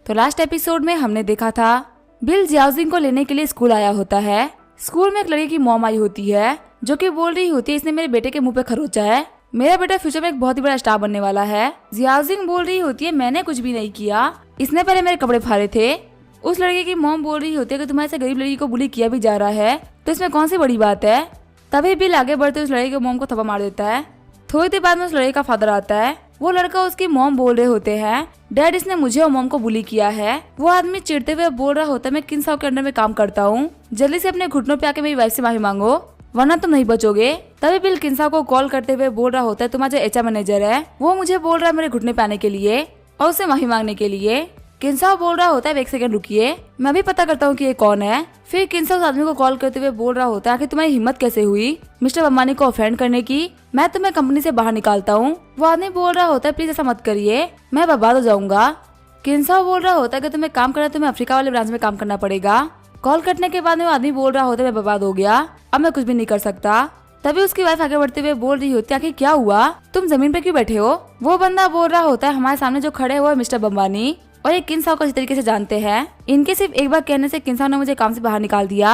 तो last episode में हमने देखा था बिल जियाओजिंग को लेने के लिए स्कूल आया होता है। स्कूल में एक लड़की की मॉम आई होती है जो कि बोल रही होती है इसने मेरे बेटे के मुंह पे खरोचा है, मेरा बेटा फ्यूचर में एक बहुत ही बड़ा स्टार बनने वाला है। जियाओजिंग बोल रही होती है मैंने कुछ भी नहीं किया, इसने पहले मेरे कपड़े फाड़े थे। उस लड़के की मॉम बोल रही होती है कि तुम्हारे से गरीब लड़की को बुली किया भी जा रहा है तो इसमें कौन सी बड़ी बात है। तभी बिल आगे बढ़ते उस लड़के के मॉम को थप्पड़ मार देता है। थोड़ी देर बाद में उस लड़के का फादर आता है। वो लड़का उसकी मॉम बोल रहे होते हैं डैड इसने मुझे और मॉम को बुली किया है। वो आदमी चिढ़ते हुए बोल रहा होता है मैं किन साहु के अंडर में काम करता हूँ, जल्दी से अपने घुटनों पे आके मेरी वाइफ से माफी मांगो वरना तुम नहीं बचोगे। तभी बिल किन्सा को कॉल करते हुए बोल रहा होता है तुम्हारा जो एचआर मैनेजर है वो मुझे बोल रहा है मेरे घुटने पे आने के लिए और उससे माफी मांगने के लिए। किन्सा बोल रहा होता है एक सेकंड रुकिए मैं भी पता करता हूँ कि ये कौन है। फिर किन्सा उस आदमी को कॉल करते हुए बोल रहा होता है आखिर तुम्हारी हिम्मत कैसे हुई मिस्टर अंबानी को ऑफेंड करने की, मैं तुम्हें कंपनी से बाहर निकालता हूँ। वो आदमी बोल रहा होता है प्लीज ऐसा मत करिए मैं बर्बाद हो जाऊंगा। किन्सा बोल रहा होता है कि तुम्हें काम करना है तुम्हें अफ्रीका वाले ब्रांच में काम करना पड़ेगा। कॉल कटने के बाद में वो आदमी बोल रहा होता है मैं बर्बाद हो गया अब मैं कुछ भी नहीं कर सकता। तभी उसकी वाइफ आगे बढ़ते हुए बोल रही होती है आखिर क्या हुआ तुम जमीन पे क्यों बैठे हो। वो बंदा बोल रहा होता है हमारे सामने जो खड़े हुए मिस्टर अंबानी और ये किन्सा को इस तरीके से जानते हैं, इनके सिर्फ एक बार कहने से किन्सा ने मुझे काम से बाहर निकाल दिया।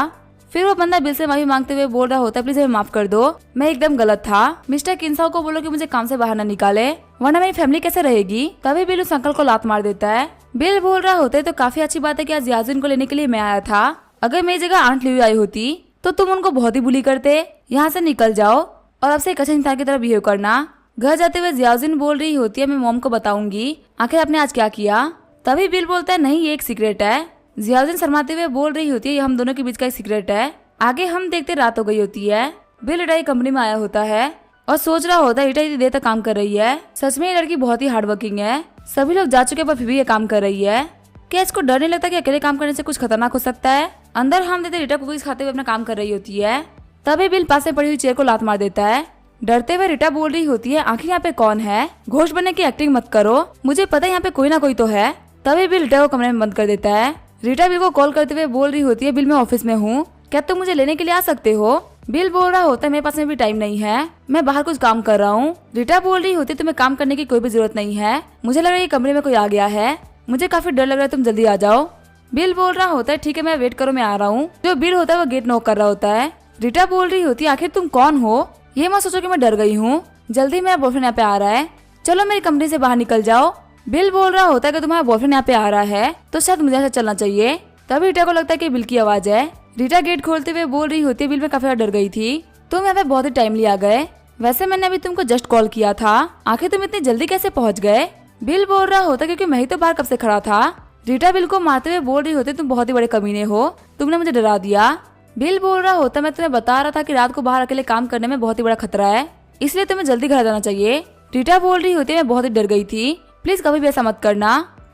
फिर वो बंदा बिल से माफी मांगते हुए बोल रहा होता है प्लीज हमें माफ कर दो मैं एकदम गलत था। मिस्टर किन्सा को बोलो कि मुझे काम से बाहर न निकाले वरना मेरी फैमिली कैसे रहेगी। तभी बिल उस अंकल को लात मार देता है। बिल बोल रहा होता है तो काफी अच्छी बात है कि आज जियाओजिंग को लेने के लिए मैं आया था, अगर मेरी जगह आंट लियू आई होती तो तुम उनको बहुत ही बुली करते। यहाँ से निकल जाओ और अब से एक अच्छे इंसान की तरह बिहेव करना। घर जाते हुए जियाओजिंग बोल रही होती है मैं मॉम को बताऊंगी आखिर आपने आज क्या किया। तभी बिल बोलता है नहीं ये एक सीक्रेट है। जियाओजिंग शर्माते हुए बोल रही होती है ये हम दोनों के बीच का एक सीक्रेट है। आगे हम देखते रात हो गई होती है। बिल इटाई कंपनी में आया होता है और सोच रहा होता है इटाई इतनी देर तक काम कर रही है, सच में ये लड़की बहुत ही हार्ड वर्किंग है, सभी लोग जा चुके पर फिर भी ये काम कर रही है। क्या इसको डर नहीं लगता कि अकेले काम करने से कुछ खतरनाक हो सकता है। अंदर हम देते रिटा कुकीज खाते हुए अपना काम कर रही होती है। तभी बिल पास में पड़ी हुई चेयर को लात मार देता है। डरते हुए रिटा बोल रही होती है आखिर यहाँ पे कौन है, घोष बनने की एक्टिंग मत करो, मुझे पता है यहाँ पे कोई ना कोई तो है। तभी बिल रिटा को कमरे में बंद कर देता है। रिटा बिल को कॉल करते हुए बोल रही होती है बिल मैं ऑफिस में हूँ, क्या तुम मुझे लेने के लिए आ सकते हो। बिल बोल रहा होता है मेरे पास में भी टाइम नहीं है, मैं बाहर कुछ काम कर रहा हूँ। रिटा बोल रही होती है तुम्हें काम करने की कोई भी जरूरत नहीं है, मुझे लग रहा है ये कमरे में कोई आ गया है, मुझे काफी डर लग रहा है तुम जल्दी आ जाओ। बिल बोल रहा होता है ठीक है मैं वेट करो मैं आ रहा हूँ। जो बिल होता है वो गेट नॉक कर रहा होता है। रिटा बोल रही होती है आखिर तुम कौन हो, ये मत सोचो कि मैं डर गई हूँ, जल्दी मेरा बॉयफ्रेंड यहाँ पे आ रहा है, चलो मेरी कंपनी से बाहर निकल जाओ। बिल बोल रहा होता है कि तुम्हारा बॉयफ्रेंड यहाँ पे आ रहा है तो शायद मुझे ऐसा चलना चाहिए। तभी रिटा को लगता है कि बिल की आवाज है। रिटा गेट खोलते हुए बोल रही होती है बिल में काफी डर गई थी, तुम यहाँ पे बहुत ही टाइमली आ गए, वैसे मैंने अभी तुमको जस्ट कॉल किया था, आखिर तुम इतनी जल्दी कैसे पहुँच गए। बिल बोल रहा होता क्योंकि मैं ही तो बाहर कब से खड़ा था। रिटा बिल को मारते हुए बोल रही होती तुम बहुत ही बड़े कमीने हो, तुमने मुझे डरा दिया। बिल बोल रहा होता मैं तुम्हें बता रहा था कि रात को बाहर अकेले काम करने में बहुत ही बड़ा खतरा है, इसलिए तुम्हें जल्दी घर जाना चाहिए। रिटा बोल रही होती है मैं बहुत ही डर गई थी, प्लीज कभी भी ऐसा मत करना,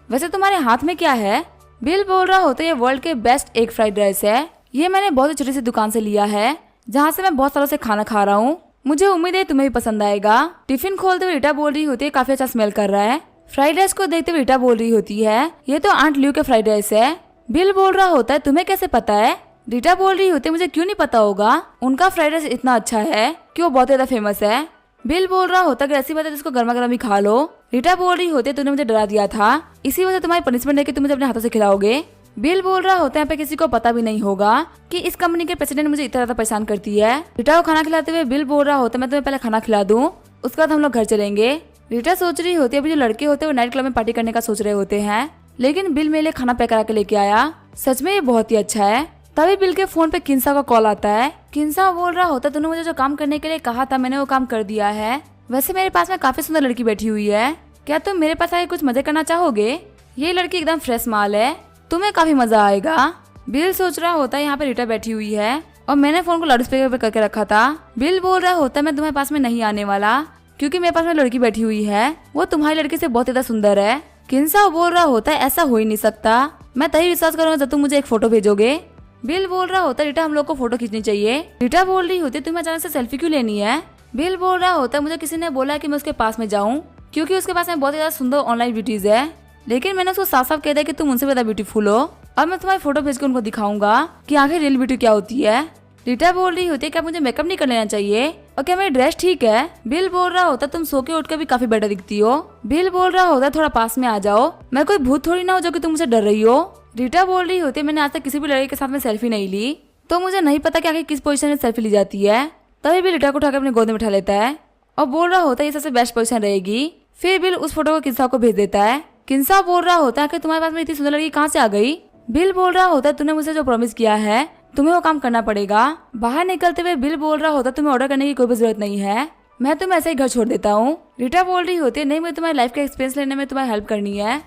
वैसे तुम्हारे हाथ में क्या है। बिल बोल रहा होता है ये वर्ल्ड के बेस्ट एग फ्राइड राइस है, ये मैंने बहुत ही छोटी सी दुकान से लिया है जहाँ से मैं बहुत सालों से खाना खा रहा हूँ, मुझे उम्मीद है तुम्हें भी पसंद आएगा। टिफिन खोलते हुए रिटा बोल रही होती है काफी अच्छा स्मेल कर रहा है। फ्राइड राइस को देखते हुए रिटा बोल रही होती है ये तो आंट लियू के फ्राइड राइस है। बिल बोल रहा होता है तुम्हें कैसे पता है। रिटा बोल रही होती है मुझे क्यों नहीं पता होगा, उनका फ्राइड राइस इतना अच्छा है कि वो बहुत ज्यादा फेमस है। बिल बोल रहा होता है ऐसी बात है जिसको गर्मा गर्म ही खा लो। रिटा बोल रही होती है तूने मुझे डरा दिया था, इसी वजह तुम्हारी पनिशमेंट है कि तुम मुझे अपने हाथों से खिलाओगे। बिल बोल रहा होता है यहाँ पे किसी को पता भी नहीं होगा कि इस कंपनी के प्रेसिडेंट मुझे इतना ज्यादा परेशान करती है। रिटा को खाना खिलाते हुए बिल बोल रहा होता है मैं तुम्हें पहले खाना खिला दूं उसके बाद हम लोग घर चलेंगे। रिटा सोच रही होती है अभी जो लड़के होते हैं वो नाइट क्लब में पार्टी करने का सोच रहे होते हैं, लेकिन बिल मेरे लिए खाना पैक करा के लेके आया, सच में ये बहुत ही अच्छा है। तभी बिल के फोन पे किन्सा का कॉल आता है। किन्सा बोल रहा होता तूने मुझे जो काम करने के लिए कहा था मैंने वो काम कर दिया है, वैसे मेरे पास में काफी सुंदर लड़की बैठी हुई है, क्या तुम मेरे पास आके कुछ मजे करना चाहोगे। ये लड़की एकदम फ्रेश माल है, तुम्हें काफी मजा आएगा। बिल सोच रहा होता है यहाँ पे रिटा बैठी हुई है और मैंने फोन को लाउड स्पीकर पे करके रखा था। बिल बोल रहा होता है मैं तुम्हारे पास में नहीं आने वाला क्योंकि मेरे पास में लड़की बैठी हुई है, वो तुम्हारी लड़की से बहुत ज्यादा सुंदर है। किन्सा बोल रहा होता है ऐसा हो ही नहीं सकता, मैं तभी विश्वास करूंगा जब तुम मुझे एक फोटो भेजोगे। बिल बोल रहा होता है रिटा हम लोग को फोटो खींचनी चाहिए। रिटा बोल रही होती है तुम्हें अचानक से सेल्फी क्यों लेनी है। बिल बोल रहा होता है मुझे किसी ने बोला है कि मैं उसके पास में जाऊं क्योंकि उसके पास में बहुत ज्यादा सुंदर ऑनलाइन ब्यूटीज है, लेकिन मैंने उसको साफ साफ कह दिया कि तुम उनसे ज्यादा ब्यूटीफुल हो और मैं तुम्हारी फोटो भेज के उनको दिखाऊंगा कि आखिर रियल ब्यूटी क्या होती है। रीटा बोल रही होती है क्या मुझे मेकअप नहीं कर लेना चाहिए और क्या मेरी ड्रेस ठीक है। बिल बोल रहा होता तुम सो के उठ के भी काफी बेटर दिखती हो। बिल बोल रहा होता थोड़ा पास में आ जाओ, मैं कोई भूत थोड़ी ना हो जो कि तुम मुझसे डर रही हो। रीटा बोल रही होती है मैंने आज तक किसी भी लड़के के साथ में सेल्फी नहीं ली, तो मुझे नहीं पता कि आखिर किस पोजीशन में सेल्फी ली जाती है। तभी बिल रीटा को उठाकर अपने गोद में उठा लेता है और बोल रहा होता है ये सबसे बेस्ट पोजीशन रहेगी। फिर बिल उस फोटो को किंसा को भेज देता है। किंसा बोल रहा होता है कि तुम्हारे पास में इतनी सुंदर लड़की कहाँ से आ गई। बिल बोल रहा होता है तूने मुझसे जो प्रॉमिस किया है तुम्हें वो काम करना पड़ेगा। बाहर निकलते हुए बिल बोल रहा होता तुम्हें ऑर्डर करने की कोई भी जरूरत नहीं है, मैं तुम्हें ऐसे ही घर छोड़ देता हूँ। रीटा बोल रही होती है नहीं, मैं तुम्हारी लाइफ का एक्सपीरियंस लेने में तुम्हें हेल्प करनी है।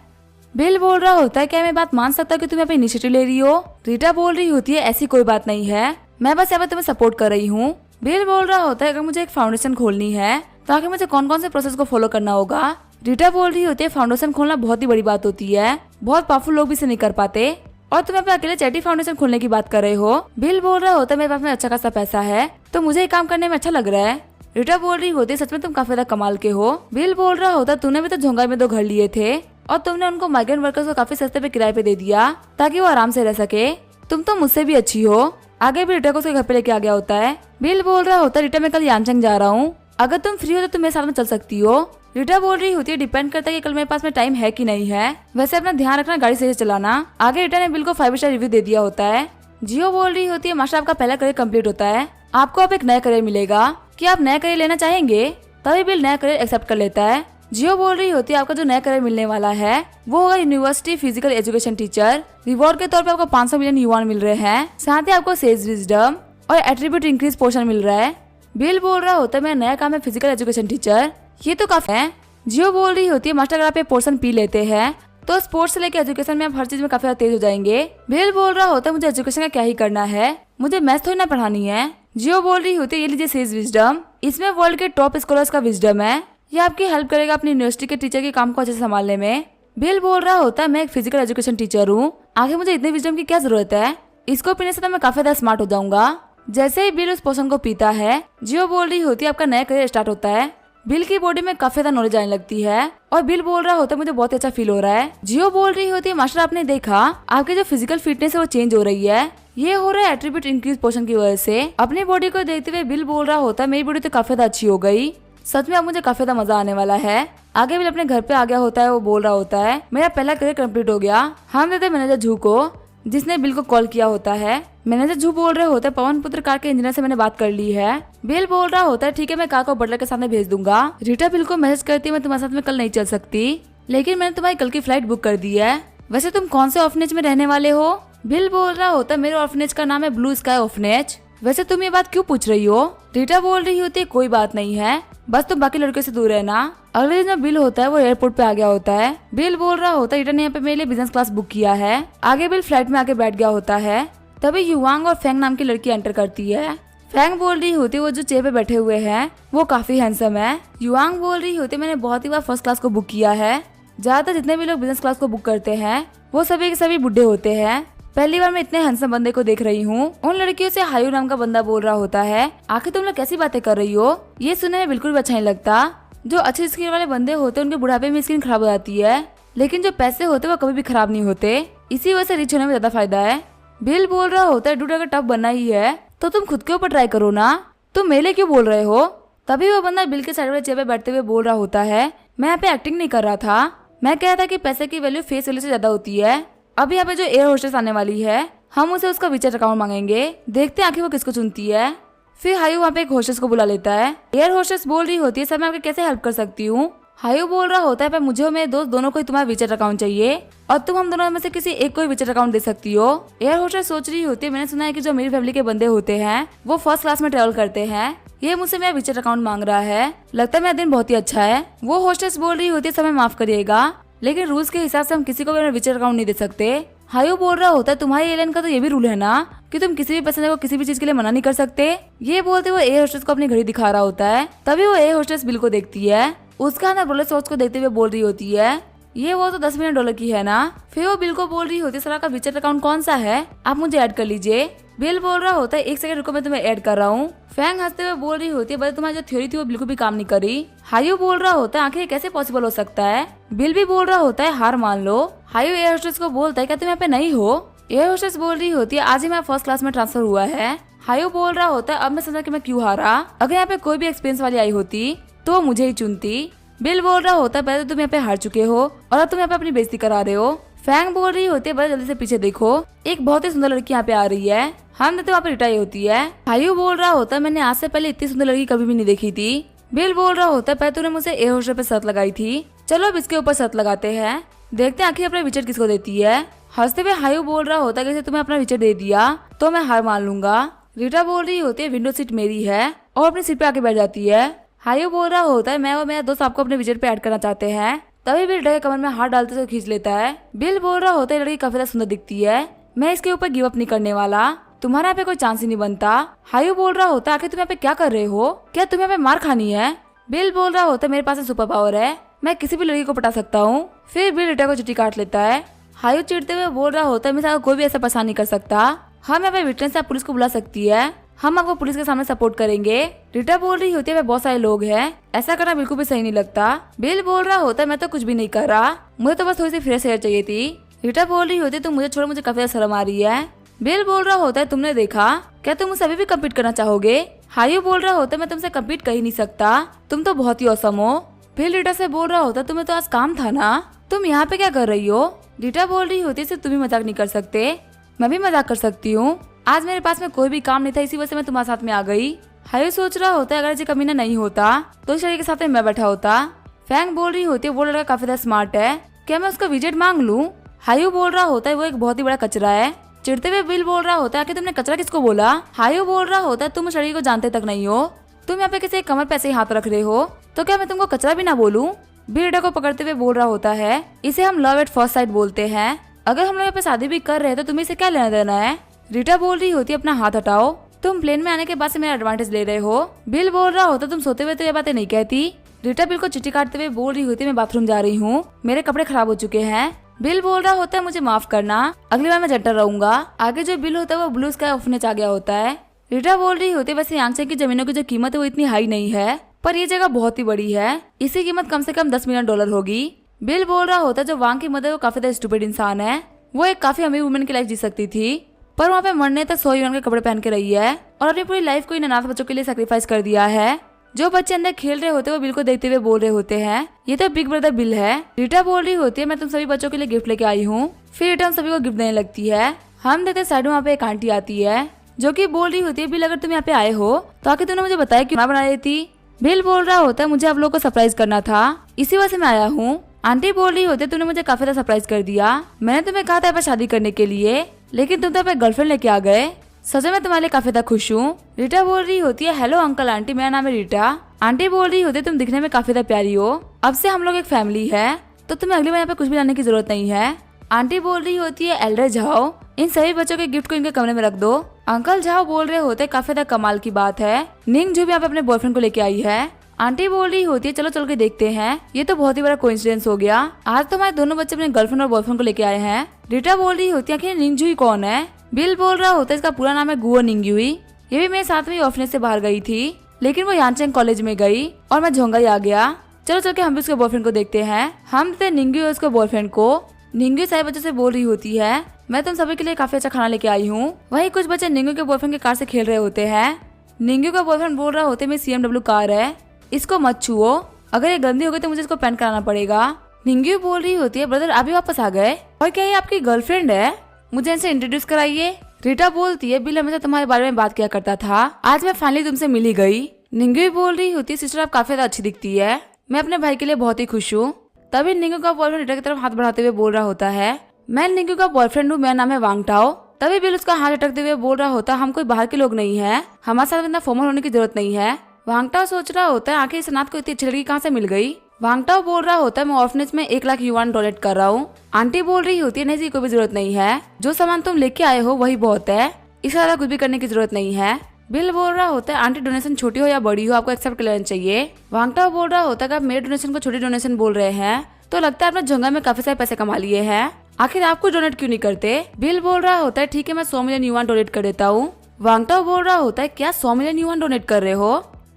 बिल बोल रहा होता है क्या मैं बात मान सकता हूँ कि तुम्हें अपनी इनिशिएटिव ले रही हो। रीटा बोल रही होती है ऐसी कोई बात नहीं है, मैं बस यहाँ पर तुम्हें सपोर्ट कर रही हूँ। बिल बोल रहा होता है अगर मुझे एक फाउंडेशन खोलनी है तो आखिर मुझे कौन कौन से प्रोसेस को फॉलो करना होगा। रीटा बोल रही होती है फाउंडेशन खोलना बहुत ही बड़ी बात होती है, बहुत पावरफुल लोग भी इसे नहीं कर पाते और तुम अपने अकेले चैरिटी फाउंडेशन खोलने की बात कर रहे हो। बिल बोल रहा होता है मेरे पास में अच्छा खासा पैसा है तो मुझे ये काम करने में अच्छा लग रहा है। रीटा बोल रही होती है सच में तुम काफी ज्यादा कमाल के हो। बिल बोल रहा होता तूने भी तो झोंगा में 2 घर लिए थे और तुमने उनको माइग्रेंट वर्कर्स को काफी सस्ते पे किराए पे दे दिया ताकि वो आराम से रह सके। तुम तो मुझसे भी अच्छी हो। आगे भी रीटा को उसके घर पे लेके आ गया होता है। बिल बोल रहा होता है रीटा मैं कल यांचंग जा रहा हूँ, अगर तुम फ्री हो तो तुम मेरे साथ में चल सकती हो। रीटा बोल रही होती है डिपेंड करता है कि कल मेरे पास में टाइम है कि नहीं है, वैसे अपना ध्यान रखना, गाड़ी सही से चलाना। आगे रीटा ने बिल को 5 स्टार रिव्यू दे दिया होता है। जियो बोल रही होती है मास्टर आपका पहला करियर कंप्लीट होता है, आपको अब एक नया करियर मिलेगा, क्या आप नया करियर लेना चाहेंगे। तभी बिल नया करियर एक्सेप्ट कर लेता है। जियो बोल रही होती है आपका जो नया करियर मिलने वाला है वो होगा university physical education teacher. Reward के तौर पे आपको 500 मिलियन युआन मिल रहे हैं, साथ ही आपको सेल्स विजडम और एट्रीब्यूट इंक्रीज पोर्शन मिल रहा है। बिल बोल रहा होता है मेरा नया काम है फिजिकल एजुकेशन टीचर, ये तो काफी है। जियो बोल रही होती है मास्टर अगर आप ये पोर्शन पी लेते हैं तो स्पोर्ट्स से लेकर एजुकेशन में आप हर चीज में काफी ज्यादा तेज हो जाएंगे। बिल बोल रहा होता है मुझे एजुकेशन का क्या ही करना है, मुझे मैथ्स थोड़ी ना पढ़ानी है। जियो बोल रही होती है ये लीजिए सेल्स विजडम, इसमें वर्ल्ड के टॉप स्कॉलर्स का विजडम है, ये आपकी हेल्प करेगा अपनी यूनिवर्सिटी के टीचर के काम को अच्छे से संभालने में। बिल बोल रहा होता है मैं एक फिजिकल एजुकेशन टीचर हूँ, आगे मुझे इतने विजडम की क्या जरूरत है, इसको पीने से तो मैं काफी ज्यादा स्मार्ट हो जाऊंगा। जैसे ही बिल उस पोशन को पीता है जियो बोल रही होती है आपका नया करियर स्टार्ट होता है। बिल की बॉडी में काफी ज्यादा नॉलेज आने लगती है और बिल बोल रहा होता है मुझे बहुत अच्छा फील हो रहा है। जियो बोल रही होती है मास्टर आपने देखा आपकी जो फिजिकल फिटनेस है वो चेंज हो रही है, ये हो रहा है एट्रीब्यूट इंक्रीज पोर्शन की वजह से। अपनी बॉडी को देखते हुए बिल बोल रहा होता है मेरी बॉडी तो काफी ज्यादा अच्छी हो गई, सच में अब मुझे काफी ज्यादा मजा आने वाला है। आगे बिल अपने घर पे आ गया होता है, वो बोल रहा होता है मेरा पहला करियर कंप्लीट हो गया। हम देते मैनेजर झू को जिसने बिल को कॉल किया होता है। मैनेजर झू बोल रहे होते हैं पवन पुत्र कार के इंजीनियर से मैंने बात कर ली है। बिल बोल रहा होता है ठीक है मैं कार को बटलर के सामने भेज दूंगा। रीटा बिल को मैसेज करती है मैं तुम्हारे साथ में कल नहीं चल सकती, लेकिन मैंने तुम्हारी कल की फ्लाइट बुक कर दी है। वैसे तुम कौन से ऑर्फनेज में रहने वाले हो। बिल बोल रहा होता है मेरे ऑर्फनेज का नाम है ब्लू स्काई ऑर्फनेज। वैसे तुम ये बात क्यों पूछ रही हो। रीटा बोल रही होती है कोई बात नहीं है, बस तुम बाकी लड़कियों से दूर रहना। अगले दिन जब बिल होता है वो एयरपोर्ट पे आ गया होता है। बिल बोल रहा होता है रीटा ने यहाँ पे मेरे लिए बिजनेस क्लास बुक किया है। आगे बिल फ्लाइट में आके बैठ गया होता है। तभी युवांग और फेंग नाम की लड़की एंटर करती है। फेंग बोल रही होती है वो जो चेयर पे बैठे हुए हैं वो काफी हैंडसम है। युवांग बोल रही होती है मैंने बहुत ही बार फर्स्ट क्लास को बुक किया है, ज्यादातर जितने भी लोग बिजनेस क्लास को बुक करते हैं वो सभी के सभी बुढ़े होते हैं, पहली बार मैं इतने हैंडसम बंदे को देख रही हूँ। उन लड़कियों से हायू नाम का बंदा बोल रहा होता है आखिर तुम लोग कैसी बातें कर रही हो, ये सुनने में बिल्कुल भी अच्छा नहीं लगता। जो अच्छी स्किन वाले बंदे होते हैं उनके बुढ़ापे में स्किन खराब हो जाती है, लेकिन जो पैसे होते हैं वो कभी भी खराब नहीं होते, इसी वजह से रिच होने में ज्यादा फायदा है। बिल बोल रहा होता है डूड अगर टफ बनना ही है तो तुम खुद के ऊपर ट्राई करो ना, तुम मेरे क्यों बोल रहे हो। तभी वो बंदा बिल के साइड वाले चेयर पे बैठते हुए बोल रहा होता है मैं यहाँ पे एक्टिंग नहीं कर रहा था, मैं कह रहा था कि पैसे की वैल्यू फेस वैल्यू से ज्यादा होती है। अब यहाँ पे जो एयर होस्टेस आने वाली है हम उसे उसका विचेट अकाउंट मांगेंगे, देखते हैं आखिर वो किसको चुनती है। फिर हायू वहाँ पे एक होस्टेस को बुला लेता है। एयर होस्टेस बोल रही होती है सर मैं आपके कैसे हेल्प कर सकती हूँ। हायू बोल रहा होता है पर मुझे और मेरे दोस्त दोनों को ही तुम्हारा विचेट अकाउंट चाहिए और तुम हम दोनों में से किसी एक को ही विचेट अकाउंट दे सकती हो। एयर होस्टेस सोच रही होती है मैंने सुना है कि जो मेरी फैमिली के बंदे होते हैं वो फर्स्ट क्लास में ट्रेवल करते हैं, ये मुझसे मेरा विचेट अकाउंट मांग रहा है, लगता है मेरा दिन बहुत ही अच्छा है। वो होस्टेस बोल रही होती है समय माफ करिएगा लेकिन रूल्स के हिसाब से हम किसी को भी विचेट अकाउंट नहीं दे सकते। हायू बोल रहा होता है तुम्हारी एयरलाइन का तो ये भी रूल है ना कि तुम किसी भी पैसेंजर को किसी भी चीज के लिए मना नहीं कर सकते। ये बोलते हुए एयर होस्टेस को अपनी घड़ी दिखा रहा होता है। तभी वो एयर होस्टेस बिल को देखती है, उसका ना रोलेक्स वॉच को देखते हुए बोल रही होती है ये वो तो $10 मिलियन की है ना। फिर वो बिल को बोल रही होती है सर आपका विचेट अकाउंट कौन सा है, आप मुझे ऐड कर लीजिए। बिल बोल रहा होता है 1 सेकंड रुको मैं तुम्हें ऐड कर रहा हूँ। फैंग हंसते हुए बोल रही होती है बस तुम्हारी जो थ्योरी थी वो बिल्कुल भी काम नहीं करी। हायू बोल रहा होता है आखिर कैसे पॉसिबल हो सकता है। बिल भी बोल रहा होता है हार मान लो। हायू एयर होस्टेस को बोलता है क्या तुम यहाँ पे नहीं हो। एयर होस्टेस बोल रही होती है आज ही मेरा फर्स्ट क्लास में ट्रांसफर हुआ है। हायो बोल रहा होता है अब मैं समझा कि मैं क्यों हारा। अगर यहाँ पे कोई भी एक्सपीरियंस वाली आई होती तो वो मुझे ही चुनती। बिल बोल रहा होता है पहले तो तुम यहाँ पे हार चुके हो और अब तुम यहाँ पे अपनी बेइज्जती करा रहे हो। फैंग बोल रही होती है बस जल्दी से पीछे देखो, एक बहुत ही सुंदर लड़की यहाँ पे आ रही है। हम तो वहाँ पे रिटाई होती है। हायो बोल रहा होता है मैंने आज से पहले इतनी सुंदर लड़की कभी भी नहीं देखी थी। बिल बोल रहा होता है पहले तूने मुझे एयर होस्टेस पे शर्त लगाई थी, चलो अब इसके ऊपर शर्त लगाते हैं, देखते हैं आखिर अपना विकेट किसको देती है। हंसते हुए हायो बोल रहा होता है कि तुम्हें अपना विकेट दे दिया तो मैं हार मान लूंगा। रीटा बोल रही होती है विंडो सीट मेरी है और अपनी सीट पे आके बैठ जाती है। हायो बोल रहा होता है मैं और मेरा दोस्त आपको अपने विकेट पे ऐड करना चाहते हैं। तभी बिल रीटा के कमर में हाथ डालते तो खींच लेता है। बिल बोल रहा होता है लड़की काफी ज्यादा सुंदर दिखती है, मैं इसके ऊपर गिव अप नहीं करने वाला, तुम्हारा यहाँ पे कोई चांस ही नहीं बनता। हायो बोल रहा होता है आखिर तुम यहाँ पे क्या कर रहे हो, क्या तुम्हें यहाँ पे मार खानी है। बिल बोल रहा होता है मेरे पास सुपर पावर है, मैं किसी भी लड़की को पटा सकता हूँ। फिर बिल रीटा को चुट्टी काट लेता है। हायो चिढ़ते हुए बोल रहा होता है मेरे साथ कोई भी ऐसा परेशान नहीं कर सकता, हम यहाँ पे विटनेस से पुलिस को बुला सकती है, हम आपको पुलिस के सामने सपोर्ट करेंगे। रीटा बोल रही होती है बहुत सारे लोग हैं, ऐसा करना बिल्कुल भी सही नहीं लगता। बिल बोल रहा होता है मैं तो कुछ भी नहीं कर रहा, मुझे तो बस थोड़ी सी फ्रेश एयर चाहिए थी। रीटा बोल रही होती है तुम मुझे छोड़ो, मुझे काफी शर्म आ रही है। बिल बोल रहा होता है तुमने देखा, क्या तुम मुझसे अभी भी कम्पीट करना चाहोगे। हायो बोल रहा होता है मैं तुमसे कम्पीट कर ही नहीं सकता, तुम तो बहुत ही औसम हो। फिर रीटा से बोल रहा होता तुम्हें तो आज काम था ना, तुम यहाँ पे क्या कर रही हो। रीटा बोल रही होती है तुम भी मजाक नहीं कर सकते, मैं भी मजाक कर सकती हूँ, आज मेरे पास में कोई भी काम नहीं था इसी वजह से मैं तुम्हारे साथ में आ गई। हायो सोच रहा होता है अगर ये कमीना नहीं होता तो इस लड़के के साथ में मैं बैठा होता। फैंग बोल रही होती है वो लड़का काफी ज्यादा स्मार्ट है, क्या मैं उसका विकेट मांग लूं। हायो बोल रहा होता है वो एक बहुत ही बड़ा कचरा है। चिढ़ते हुए बिल बोल रहा होता है कि तुमने कचरा किसको बोला। हायो बोल रहा होता है तुम उस लड़की को जानते तक नहीं हो, तुम यहाँ पे किसी कमर पे ऐसे ही हाथ रख रहे हो तो क्या मैं तुमको कचरा भी ना बोलूं। बिल रीटा को पकड़ते हुए बोल रहा होता है इसे हम लव एट फर्स्ट साइट बोलते हैं, अगर हम लोग यहाँ पे शादी भी कर रहे हैं तो तुम्हें इसे क्या लेना देना है। रीटा बोल रही होती है अपना हाथ हटाओ, तुम प्लेन में आने के बाद से मेरा एडवांटेज ले रहे हो। बिल बोल रहा होता तुम सोते हुए तो ये बातें नहीं कहती। रीटा बिल को चिट्ठी काटते हुए बोल रही होती मैं बाथरूम जा रही हूँ, मेरे कपड़े खराब हो चुके हैं। बिल बोल रहा होता है मुझे माफ करना, अगली बार मैं जंटर रहूंगा। आगे जो बिल होता है वो ब्लू स्काई ऑफनेच आ गया होता है। रीटा बोल रही होती है वैसे यांगचेन की जमीनों की जो कीमत है वो इतनी हाई नहीं है, पर ये जगह बहुत ही बड़ी है, इसकी कीमत कम से कम $10 मिलियन होगी। बिल बोल रहा होता है जो वांग की मदर वो काफी ज्यादा स्टूपिड इंसान है, वो एक काफी अमीर वुमेन की लाइफ जी सकती थी पर वहाँ पे मरने तक 100 युआन के कपड़े पहन के रही है और अपनी पूरी लाइफ को इन अनाथ बच्चों के लिए सेक्रीफाइस कर दिया है। जो बच्चे अंदर खेल रहे होते हैं वो बिल को देखते हुए बोल रहे होते हैं ये तो बिग ब्रदर बिल है। रीटा बोल रही होती है मैं तुम सभी बच्चों के लिए गिफ्ट लेके आई हूँ। फिर रीटा सभी को गिफ्ट देने लगती है। हम देखते साइड में वहाँ पे एक आंटी आती है जो कि बोल रही होती है बिल अगर तुम यहाँ पे आए हो तो आखिर तुमने मुझे बताया क्यों ना बना रही थी। बिल बोल रहा होता है मुझे आप लोगों को सरप्राइज करना था, इसी वजह से मैं आया हूँ। आंटी बोल रही होती है तूने मुझे काफी ज्यादा सरप्राइज कर दिया, मैंने तुम्हें कहा था यहाँ पे शादी करने के लिए लेकिन तुम तो यहाँ पे गर्लफ्रेंड लेके आ गए, सच में मैं तुम्हारे लिए काफी ज्यादा खुश हूँ। रीटा बोल रही होती है हेलो अंकल आंटी मेरा नाम है रीटा। आंटी बोल रही होती है तुम दिखने में काफी ज्यादा प्यारी हो, अब से हम लोग एक फैमिली है तो तुम्हें अगली बार यहाँ पे कुछ भी लाने की जरूरत नहीं है। आंटी बोल रही होती है एल्डर झाओ इन सभी बच्चों के गिफ्ट को इनके कमरे में रख दो। अंकल झाओ बोल रहे होते काफी ज्यादा कमाल की बात है, निंग जो भी यहाँ पे अपने बॉयफ्रेंड को लेके आई है। आंटी बोल रही होती है चलो चल के देखते हैं, ये तो बहुत ही बड़ा कोइंसिडेंस हो गया, आज तो हमारे दोनों बच्चे अपने गर्लफ्रेंड और बॉयफ्रेंड को लेके आए हैं। रीटा बोल रही होती है आखिर निंगजुई कौन है। बिल बोल रहा होता है इसका पूरा नाम है गुओ निंगयुई, ये भी मेरे साथ में ऑफनेस से बाहर गई थी लेकिन वो यांचेंग कॉलेज में गई और मैं झोंगाई आ गया, चलो चल के हम भी उसके बॉयफ्रेंड को देखते हैं। हम देखते निंगयुई और उसके बॉयफ्रेंड को। निंगयुई सारे बच्चों से बोल रही होती है मैं तुम सभी के लिए काफी अच्छा खाना लेके आई हूँ। वहीं कुछ बच्चे निंगयुई के बॉयफ्रेंड के कार से खेल रहे होते हैं। निंगयुई का बॉयफ्रेंड बोल रहा होता है मेरी CMW कार है, इसको मत छुओ, अगर ये गंदी हो गई तो मुझे इसको पेंट कराना पड़ेगा। निंगयुई बोल रही होती है ब्रदर अभी वापस आ गए, और क्या ये आपकी गर्लफ्रेंड है, मुझे इनसे इंट्रोड्यूस कराइए। रीटा बोलती है बिल हमेशा तुम्हारे बारे में बात किया करता था, आज मैं फाइनली तुमसे मिली गई। निंगयुई बोल रही होती है सिस्टर आप काफी ज्यादा अच्छी दिखती है, मैं अपने भाई के लिए बहुत ही खुश हूँ। तभी निंगयुई का बॉयफ्रेंड रीटा की तरफ हाथ बढ़ाते हुए बोल रहा होता है मैं निंगयुई का बॉयफ्रेंड हूँ, मेरा नाम है वांग टाओ। तभी बिल उसका हाथ झटकते हुए बोल रहा होता हम कोई बाहर के लोग नहीं है, हमारे साथ इतना फॉर्मल होने की जरूरत नहीं है। वांग टाओ सोच रहा होता है आखिर इस अनाथ को इतनी अच्छी लड़की कहाँ से मिल गई। वांग टाओ बोल रहा होता है मैं ऑर्फनेज में 1 लाख युआन डोनेट कर रहा हूँ। आंटी बोल रही होती है नहीं जी कोई भी जरूरत नहीं है, जो सामान तुम लेके आए हो वही बहुत है, इससे ज्यादा कुछ भी करने की जरूरत नहीं है। बिल बोल रहा होता है आंटी डोनेशन छोटी हो या बड़ी हो आपको एक्सेप्ट कर लेना चाहिए। वांग टाओ बोल रहा होता है कि आप मेरे डोनेशन को छोटी डोनेशन बोल रहे हैं तो लगता है आपने झोंगा में काफी सारे पैसे कमा लिए हैं, आखिर आप कुछ डोनेट क्यों नहीं करते। बिल बोल रहा होता है ठीक है मैं 100 मिलियन युआन डोनेट कर देता हूँ। वांग टाओ बोल रहा होता है क्या 100 मिलियन युआन डोनेट कर रहे हो,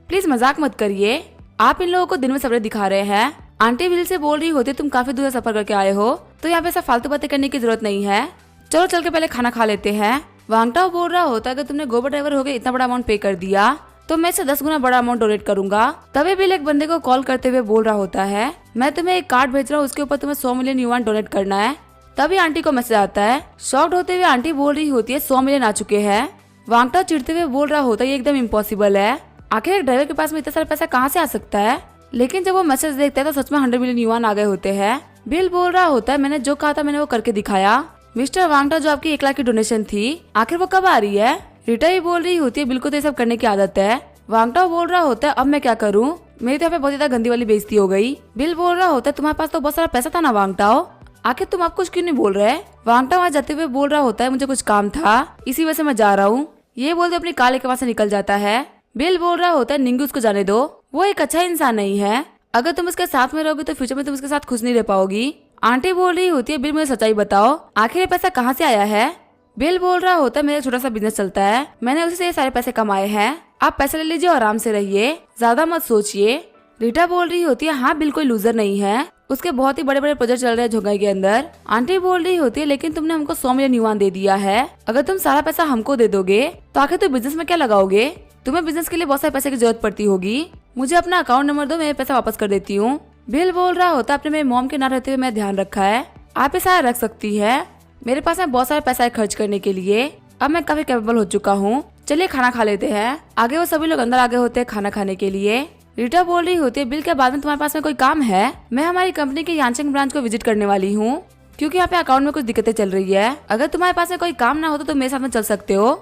प्लीज मजाक मत करिए, आप इन लोगों को दिन में सपने दिखा रहे हैं। आंटी बिल से बोल रही होती तुम काफी दूर सफर करके आए हो तो यहाँ पे ऐसा फालतू बातें करने की जरूरत नहीं है, चलो चल के पहले खाना खा लेते हैं। वांगटाओ बोल रहा होता है कि तुमने गोबर ड्राइवर होकर इतना बड़ा अमाउंट पे कर दिया तो मैं इसे 10 गुना बड़ा अमाउंट डोनेट करूंगा। तभी बिल एक बंदे को कॉल करते हुए बोल रहा होता है, मैं तुम्हें एक कार्ड भेज रहा हूँ, उसके ऊपर तुम्हें 100 मिलियन युआन डोनेट करना है। तभी आंटी को मैसेज आता है। शॉक्ड होते हुए आंटी बोल रही होती है 100 मिलियन आ चुके हैं। वांगटाओ चिढ़ते हुए बोल रहा होता है ये एकदम इम्पॉसिबल है, आखिर एक ड्राइवर के पास में इतना सारा पैसा कहाँ से आ सकता है। लेकिन जब वो मैसेज देखता है तो सच में 100 मिलियन युआन आ गए होते हैं। बिल बोल रहा होता है मैंने जो कहा था मैंने वो करके दिखाया। मिस्टर वांगटाओ, जो आपकी 1 लाख की डोनेशन थी आखिर वो कब आ रही है। रीटा भी बोल रही होती है बिल को तो ये सब करने की आदत है। वांगटाओ बोल रहा होता है अब मैं क्या करूँ, मेरी तो यहाँ पे बहुत ज्यादा गंदी वाली बेइज्जती हो गई। बिल बोल रहा होता है तुम्हारे पास तो बहुत सारा पैसा था ना वांगटाओ, आखिर तुम आप कुछ क्यों नहीं बोल रहे। वांगटाओ वहाँ जाते हुए बोल रहा होता है मुझे कुछ काम था इसी वजह से मैं जा रहा हूँ। ये बोलते अपनी काले के वहाँ से निकल जाता है। बिल बोल रहा होता है निंगू उसको जाने दो, वो एक अच्छा इंसान नहीं है, अगर तुम उसके साथ में रहोगे तो फ्यूचर में तुम उसके साथ खुश नहीं रह पाओगी। आंटी बोल रही होती है बिल मुझे सच्चाई बताओ, आखिर ये पैसा कहाँ से आया है। बिल बोल रहा होता है मेरा छोटा सा बिजनेस चलता है, मैंने उसी से ये सारे पैसे कमाए हैं, आप पैसे ले लीजिए और आराम से रहिए, ज्यादा मत सोचिए। रीटा बोल रही होती है हाँ बिल कोई लूजर नहीं है, उसके बहुत ही बड़े बड़े प्रोजेक्ट चल रहे हैं झोंगाई के अंदर। आंटी बोल रही होती है लेकिन तुमने हमको 100 मिलियन युआन दे दिया है, अगर तुम सारा पैसा हमको दे दोगे तो आखिर तुम बिजनेस में क्या लगाओगे, तुम्हें बिजनेस के लिए बहुत सारे पैसे की जरूरत पड़ती होगी, मुझे अपना अकाउंट नंबर दो, मैं पैसा वापस कर देती हूँ। बिल बोल रहा होता है आपने मेरे मॉम के ना रहते हुए मैं ध्यान रखा है, आप ये सारा रख सकती है, मेरे पास में बहुत सारा पैसा है खर्च करने के लिए, अब मैं काफी कैपेबल हो चुका हूँ, चलिए खाना खा लेते हैं। आगे वो सभी लोग अंदर आगे होते हैं खाना खाने के लिए। रीटा बोल रही होती है बिल के बाद में तुम्हारे पास में कोई काम है, मैं हमारी कंपनी के यांचेंग ब्रांच को विजिट करने वाली हूँ क्योंकि यहाँ पे अकाउंट में कुछ दिक्कतें चल रही है, अगर तुम्हारे पास में कोई काम ना हो तो तुम मेरे साथ में चल सकते हो।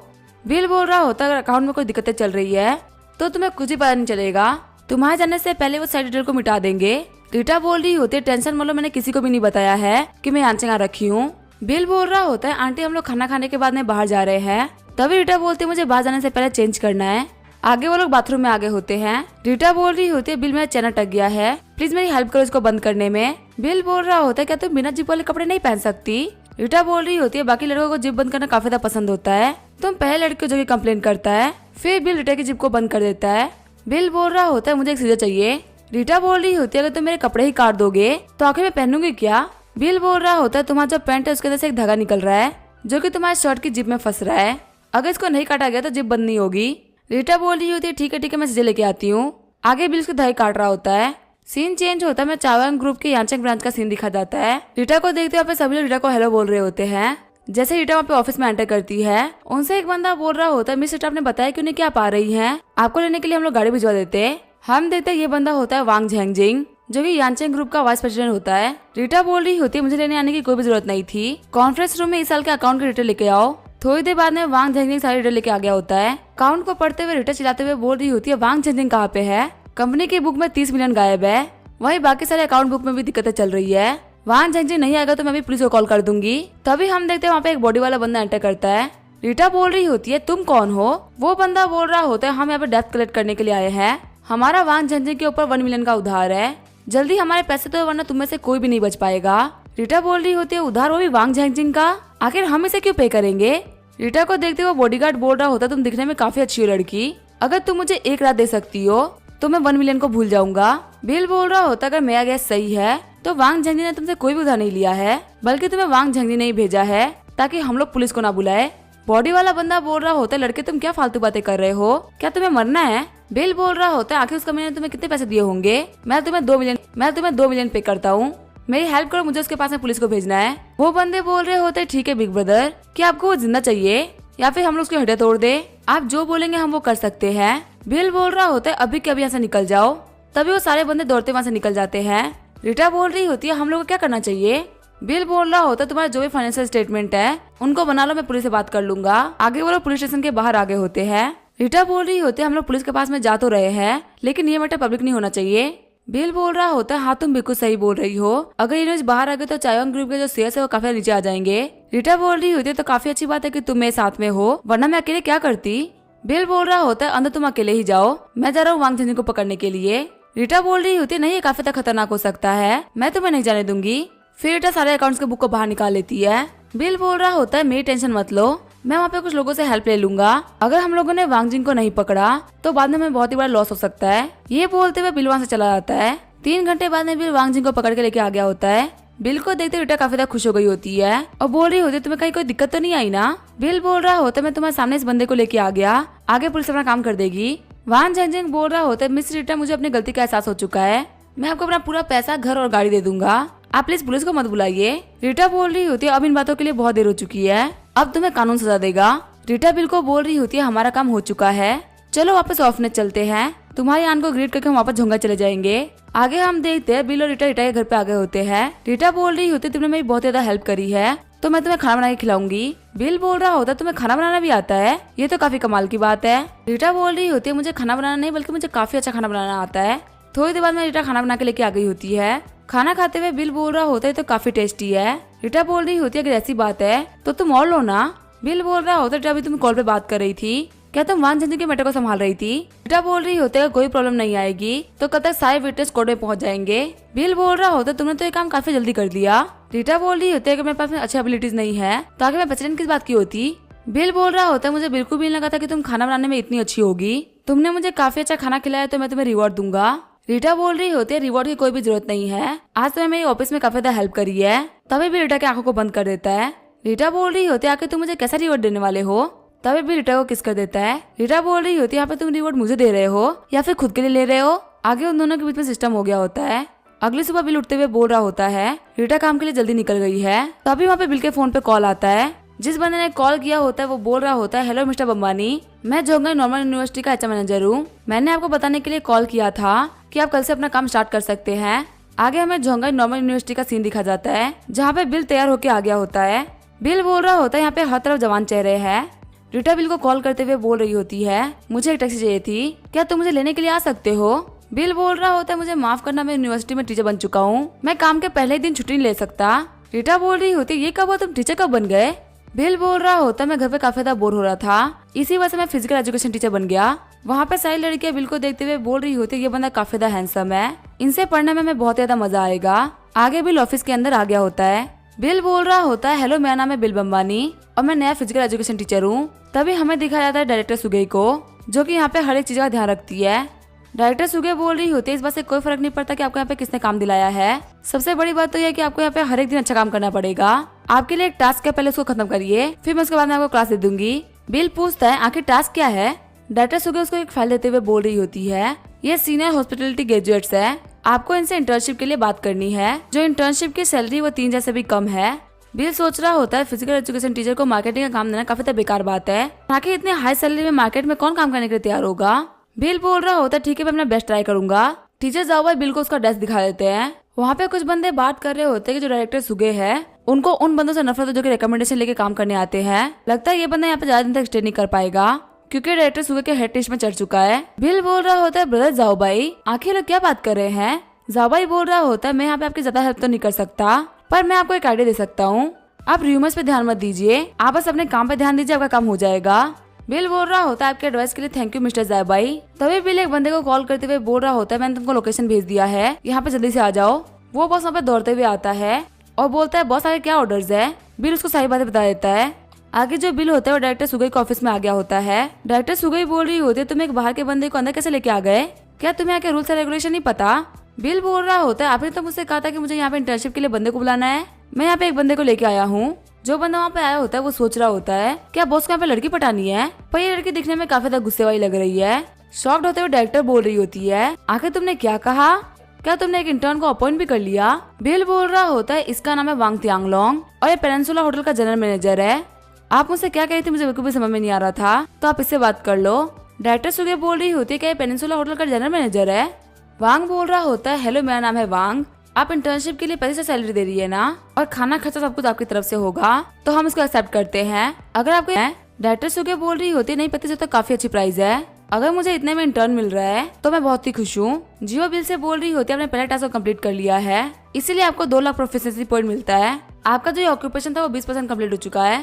बिल बोल रहा होता है अगर अकाउंट में कोई दिक्कतें चल रही है तो तुम्हें कुछ ही पता नहीं चलेगा, तुम्हारे जाने से पहले वो साइड डिटेल को मिटा देंगे। रीटा बोल रही होती है टेंशन मत लो, मैंने किसी को भी नहीं बताया है कि मैं यांचेंग आ रखी हूँ। बिल बोल रहा होता है आंटी हम लोग खाना खाने के बाद में बाहर जा रहे हैं, तभी रीटा बोलती है मुझे बाहर जाने से पहले चेंज करना है। आगे वो लोग बाथरूम में आगे होते हैं। रीटा बोल रही होती है बिल मेरा चैन अटक गया है, प्लीज मेरी हेल्प करो इसको बंद करने में। बिल बोल रहा होता है क्या तुम बिना जिप वाले कपड़े नहीं पहन सकती। रीटा बोल रही होती है बाकी लड़कों को जिप बंद करना काफी ज्यादा पसंद होता है, तुम पहले लड़के जो की कंप्लेन करता है, फिर बिल रीटा की जिप को बंद कर देता है। बिल बोल रहा होता है मुझे एक सीजर चाहिए। रीटा बोल रही होती है अगर तुम मेरे कपड़े ही काट दोगे तो आखिर मैं पहनूंगी क्या। बिल बोल रहा होता है तुम्हारा जो पैंट है उसके अंदर से एक धागा निकल रहा है जो कि तुम्हारे शर्ट की जिप में फंस रहा है, अगर इसको नहीं काटा गया तो जिप बंद नहीं होगी। रीटा बोल रही होती है ठीक है मैं सीधे लेके आती हूँ। आगे बिल उसके धागे काट रहा होता है, सीन चेंज होता है, मैं चावांग ग्रुप के यांचेंग ब्रांच का सीन दिखा जाता है। रीटा को देखते हुए सभी लोग रीटा को हेलो बोल रहे होते हैं। जैसे रीटा वहाँ पे ऑफिस में एंटर करती है उनसे एक बंदा बोल रहा होता है मिस रीटा आपने बताया कि उन्हें क्या पा रही है, आपको लेने के लिए हम लोग गाड़ी भिजवा देते। हम देखते ये बंदा होता है वांग झेंगजिंग जो कि यांचेंग ग्रुप का वाइस प्रेसिडेंट होता है। रीटा बोल रही होती है मुझे लेने आने की कोई भी जरूरत नहीं थी, कॉन्फ्रेंस रूम में इस साल के अकाउंट के डिटेल लेके आओ। थोड़ी देर बाद में वांग झेंगजिंग सारी डिटेल लेके आ गया होता है। अकाउंट को पढ़ते हुए रीटा चिल्लाते हुए बोल रही होती है वांग झेंगजिंग कहाँ पे है, कंपनी की बुक में 30 मिलियन गायब है, वही बाकी सारे अकाउंट बुक में भी दिक्कतें चल रही है, वांग झेंगजिंग नहीं आएगा तो मैं भी पुलिस को कॉल कर दूंगी। तभी हम देखते हैं वहाँ पे एक बॉडी वाला बंदा एंटर करता है। रीटा बोल रही होती है तुम कौन हो, वो बंदा बोल रहा होता है हम यहाँ पे डेप्थ कलेक्ट करने के लिए आए हैं, हमारा वांग झेंगजिंग के ऊपर 1 मिलियन का उधार है, जल्दी हमारे पैसे दो वरना तुम में से कोई भी नहीं बच पाएगा। रीटा बोल रही होती है उधार वो भी वांग झेंगजिंग का, आखिर हम इसे क्यों पे करेंगे। रीटा को देखते हुए बॉडीगार्ड बोल रहा होता तुम दिखने में काफी अच्छी हो लड़की, अगर तुम मुझे 1 रात दे सकती हो तो मैं 1 मिलियन को भूल जाऊंगा। बिल बोल रहा होता अगर मेरा गैस सही है तो वांग झेंगजिंग ने तुमसे कोई भी उधार नहीं लिया है, बल्कि तुम्हें वांग झेंगजिंग ने ही भेजा है ताकि हम लोग पुलिस को ना बुलाए। बॉडी वाला बंदा बोल रहा होता है लड़के तुम क्या फालतू बातें कर रहे हो, क्या तुम्हें मरना है। बिल बोल रहा होता है आखिर उस कंपनी ने तुम्हें कितने पैसे दिए होंगे, मैं तुम्हें 2 मिलियन पे करता हूँ, मेरी हेल्प करो, मुझे उसके पास में पुलिस को भेजना है। वो बंदे बोल रहे होते ठीक है बिग ब्रदर, क्या आपको वो जिंदा चाहिए या फिर हम लोग उसकी हड्डियां तोड़ दे, आप जो बोलेंगे हम वो कर सकते हैं। बिल बोल रहा होता है अभी के अभी यहाँ से निकल जाओ, तभी वो सारे बंदे दौड़ते वहाँ से निकल जाते हैं। रीटा बोल रही होती है हम लोग को क्या करना चाहिए। बिल बोल रहा होता है तुम्हारा जो भी फाइनेंशियल स्टेटमेंट है उनको बना लो, मैं पुलिस से बात कर लूंगा। आगे वो लोग पुलिस स्टेशन के बाहर आगे होते हैं। रीटा बोल रही होती है हम लोग पुलिस के पास में जा तो रहे हैं लेकिन ये मैटर पब्लिक नहीं होना चाहिए। बिल बोल रहा होता है हाँ तुम बिल्कुल सही बोल रही हो, अगर ये न्यूज बाहर आ गए तो चायोंग ग्रुप के जो शेयर्स है वो काफी नीचे आ जाएंगे। रीटा बोल रही होती है तो काफी अच्छी बात है कि तुम मेरे साथ में हो, वरना मैं अकेले क्या करती। बिल बोल रहा होता है अंदर तुम अकेले ही जाओ, मैं जा रहा हूँ वांग झेंगजिंग को पकड़ने के लिए। रीटा बोल रही होती है नहीं ये काफी तक खतरनाक हो सकता है, मैं तुम्हें नहीं जाने दूंगी। फिर रीटा सारे अकाउंट्स के बुक को बाहर निकाल लेती है। बिल बोल रहा होता है मेरी टेंशन मत लो, मैं वहाँ पे कुछ लोगों से हेल्प ले लूंगा, अगर हम लोगों ने वांग झेंगजिंग को नहीं पकड़ा तो बाद में हमें बहुत ही बड़ा लॉस हो सकता है। ये बोलते हुए बिल वहाँ से चला जाता है। 3 घंटे बाद में बिल वांग झेंगजिंग को पकड़ के लेके आ गया होता है। बिल को देखते रीटा काफी ज्यादा खुश हो गई होती है और बोल रही होती है तुम्हें कहीं कोई दिक्कत तो नहीं आई ना। बिल बोल रहा होता है मैं तुम्हारे सामने इस बंदे को लेके आ गया, आगे पुलिस अपना काम कर देगी। वान जेंग बोल रहा होता है मिस रीटा मुझे अपनी गलती का एहसास हो चुका है, मैं आपको अपना पूरा पैसा घर और गाड़ी दे दूंगा, आप प्लीज पुलिस को मत बुलाइए। रीटा बोल रही होती है अब इन बातों के लिए बहुत देर हो चुकी है, अब तुम्हें कानून सजा देगा। रीटा बिल को बोल रही होती है हमारा काम हो चुका है, चलो वापस ऑफिस चलते हैं, तुम्हारी आन को ग्रीट करके हम वापस झोंगा चले जाएंगे। आगे हम देखते हैं बिल और रीटा के घर पे आ गए होते हैं। रीटा बोल रही होती है तुमने मेरी बहुत ज्यादा हेल्प करी है तो मैं तुम्हें खाना बना के खिलाऊंगी। बिल बोल रहा होता है तुम्हें खाना बनाना भी आता है, ये तो काफी कमाल की बात है। रीटा बोल रही होती है मुझे खाना बनाना नहीं बल्कि मुझे काफी अच्छा खाना बनाना आता है। थोड़ी देर बाद में रीटा खाना बना के लेके आ गई होती है। खाना खाते हुए बिल बोल रहा होता है तो काफी टेस्टी है। रीटा बोल रही होती है अगर ऐसी बात है तो तुम और लो ना। बिल बोल रहा होता है अभी तुम कॉल पे बात कर रही थी, क्या तुम वान जेंग के मैटर को संभाल रही थी। रीटा बोल रही होते है कोई प्रॉब्लम नहीं आएगी तो कब तक सारे विटनेस कोर्ट में पहुंच जाएंगे। बिल बोल रहा होता है तुमने तो ये काम काफी जल्दी कर दिया। रीटा बोल रही होती है कि मेरे पास में अच्छी एबिलिटीज नहीं है तो आगे मैं प्रेसिडेंट किस बात की होती। बिल बोल रहा होता है मुझे बिल्कुल भी नहीं लगा था कि तुम खाना बनाने में इतनी अच्छी होगी, तुमने मुझे काफी अच्छा खाना खिलाया तो मैं तुम्हें रिवॉर्ड दूंगा। रीटा बोल रही होती है रिवॉर्ड की कोई भी जरूरत नहीं है, आज तुम्हें मेरी ऑफिस में काफी ज्यादा हेल्प करी है। तभी भी रीटा की आंखों को बंद कर देता है। रीटा बोल रही होती है आखिर तुम मुझे कैसा रिवॉर्ड देने वाले हो, तभी भी रीटा को किस कर देता है। रीटा बोल रही होती है यहाँ पे तुम रिवॉर्ड मुझे दे रहे हो या फिर खुद के लिए ले रहे हो। आगे उन दोनों के बीच में सिस्टम हो गया होता है। अगली सुबह बिल उठते हुए बोल रहा होता है रीटा काम के लिए जल्दी निकल गई है, तभी वहाँ पे बिल के फोन पे कॉल आता है। जिस बंदे ने कॉल किया होता है वो बोल रहा होता है हेलो मिस्टर बम्बानी, मैं जोंगाई नॉर्मल यूनिवर्सिटी का एचएम मैनेजर हूँ, मैंने आपको बताने के लिए कॉल किया था कि आप कल से अपना काम स्टार्ट कर सकते हैं। आगे हमें जोंगाई नॉर्मल यूनिवर्सिटी का सीन दिखा जाता है जहाँ पे बिल तैयार होके आ गया होता है। बिल बोल रहा होता है यहाँ पे हर तरफ जवान चेहरे हैं। रीटा बिल को कॉल करते हुए बोल रही होती है मुझे एक टैक्सी चाहिए थी, क्या तुम मुझे लेने के लिए आ सकते हो। बिल बोल रहा होता है मुझे माफ करना, मैं यूनिवर्सिटी में टीचर बन चुका हूँ, मैं काम के पहले ही दिन छुट्टी नहीं ले सकता। रीटा बोल रही होती है ये कब हुआ, तुम टीचर कब बन गए। बिल बोल रहा होता है मैं घर पे काफी ज्यादा बोर हो रहा था, इसी वजह से मैं फिजिकल एजुकेशन टीचर बन गया। वहाँ पे सारी लड़कियां बिल को देखते हुए बोल रही होती है ये बंदा काफी ज्यादा हैंडसम है, इनसे पढ़ने में हमें बहुत ज्यादा मजा आएगा। आगे बिल ऑफिस के अंदर आ गया होता है। बिल बोल रहा होता है हेलो मेरा नाम है बिल बम्बानी और मैं नया फिजिकल एजुकेशन टीचर हूँ। तभी हमें दिखाया जाता है डायरेक्टर सुगई को जो कि यहाँ पे हर एक चीज का ध्यान रखती है। डायरेक्टर सुगे बोल रही होती है इस बात से कोई फर्क नहीं पड़ता कि आपको यहाँ पे किसने काम दिलाया है, सबसे बड़ी बात तो यह है कि आपको यहाँ पे हर एक दिन अच्छा काम करना पड़ेगा। आपके लिए एक टास्क है, पहले उसको खत्म करिए फिर मैं उसके बाद में आपको क्लास दे दूंगी। बिल पूछता है आखिर टास्क क्या है। डायरेक्टर सुगे उसको एक फाइल देते हुए बोल रही होती है ये सीनियर हॉस्पिटलिटी ग्रेजुएट्स है, आपको इनसे इंटर्नशिप के लिए बात करनी है, जो इंटर्नशिप की सैलरी वो 3 जैसे भी कम है। बिल सोच रहा होता है फिजिकल एजुकेशन टीचर को मार्केटिंग का काम देना काफी बेकार बात है, ताकि इतने हाई सैलरी में मार्केट में कौन काम करने के लिए तैयार होगा। बिल बोल रहा होता है ठीक है मैं अपना बेस्ट ट्राई करूंगा। टीचर जाओ भाई बिल को उसका डेस्क दिखा देते हैं। वहाँ पे कुछ बंदे बात कर रहे होते हैं कि जो डायरेक्टर सुगे है उनको उन बंदों से नफरत है जो कि रिकमेंडेशन लेके काम करने आते हैं। लगता है ये बंदा यहाँ पे ज्यादा दिन तक स्टे नहीं कर पाएगा क्योंकि डायरेक्टर सुगे के हेड टेस्ट में चढ़ चुका है। बिल बोल रहा होता है ब्रदर जाओ भाई, आखिर लोग क्या बात कर रहे हैं। जाओबाई बोल रहा होता है मैं यहाँ पे आपकी ज्यादा हेल्प तो नहीं कर सकता पर मैं आपको एक आइडिया दे सकता हूँ, आप रूमर्स पे ध्यान मत दीजिए, आप बस अपने काम पे ध्यान दीजिए, आपका काम हो जाएगा। बिल बोल रहा होता है आपके एडवाइस के लिए थैंक यू मिस्टर जायबाई। तभी बिल एक बंदे को कॉल करते हुए बोल रहा होता है मैंने तुमको लोकेशन भेज दिया है, यहाँ पे जल्दी से आ जाओ। वो बॉस वहाँ पे दौड़ते हुए आता है और बोलता है बॉस आगे क्या ऑर्डर्स है। बिल उसको सारी बातें बता देता है। आगे जो बिल होता है वो डायरेक्टर सुगई के ऑफिस में आ गया होता है। डायरेक्टर सुगई बोल रही होती है तुम एक बाहर के बंदे को अंदर कैसे लेके आ गए, क्या तुम्हें यहाँ के रूल्स एंड रेगुलेशन नहीं पता। बिल बोल रहा होता है आपने तो मुझसे कहा था कि मुझे यहाँ पे इंटर्नशिप के लिए बंदे को बुलाना है, मैं यहाँ पे एक बंदे को लेके आया हूँ। जो बंदा वहाँ पे आया होता है वो सोच रहा होता है क्या बॉस को यहाँ पे लड़की पटानी है, पर ये लड़की दिखने में काफी ज्यादा गुस्से वाली लग रही है। शॉक्ड होते हुए डायरेक्टर बोल रही होती है आखिर तुमने क्या कहा, क्या तुमने एक इंटर्न को अपॉइंट भी कर लिया। बिल बोल रहा होता है इसका नाम है वांग तियांगलोंग और ये पेनिनसुला होटल का जनरल मैनेजर है, आप मुझसे क्या कह रही थी मुझे बिल्कुल भी समझ में नहीं आ रहा था, तो आप इससे बात कर लो। डायरेक्टर सुगे बोल रही होती है क्या ये पेनिनसुला होटल का जनरल मैनेजर है। वांग बोल रहा होता है हेलो मेरा नाम है वांग, आप इंटर्नशिप के लिए पैसे से सैलरी दे रही है ना और खाना खर्चा सब कुछ आपकी तरफ से होगा तो हम इसको एक्सेप्ट करते हैं। अगर आपको डायरेक्टर सुगे बोल रही होती है नहीं पति से तो काफी अच्छी प्राइस है, अगर मुझे इतने में इंटर्न मिल रहा है तो मैं बहुत ही खुश हूँ। जियो बिल से बोल रही होती है आपने पहला टास्क कंप्लीट कर लिया है इसीलिए आपको 2 लाख प्रोफिशिएंसी पॉइंट मिलता है, आपका जो ऑक्यूपेशन था वो 20% कम्प्लीट हो चुका है।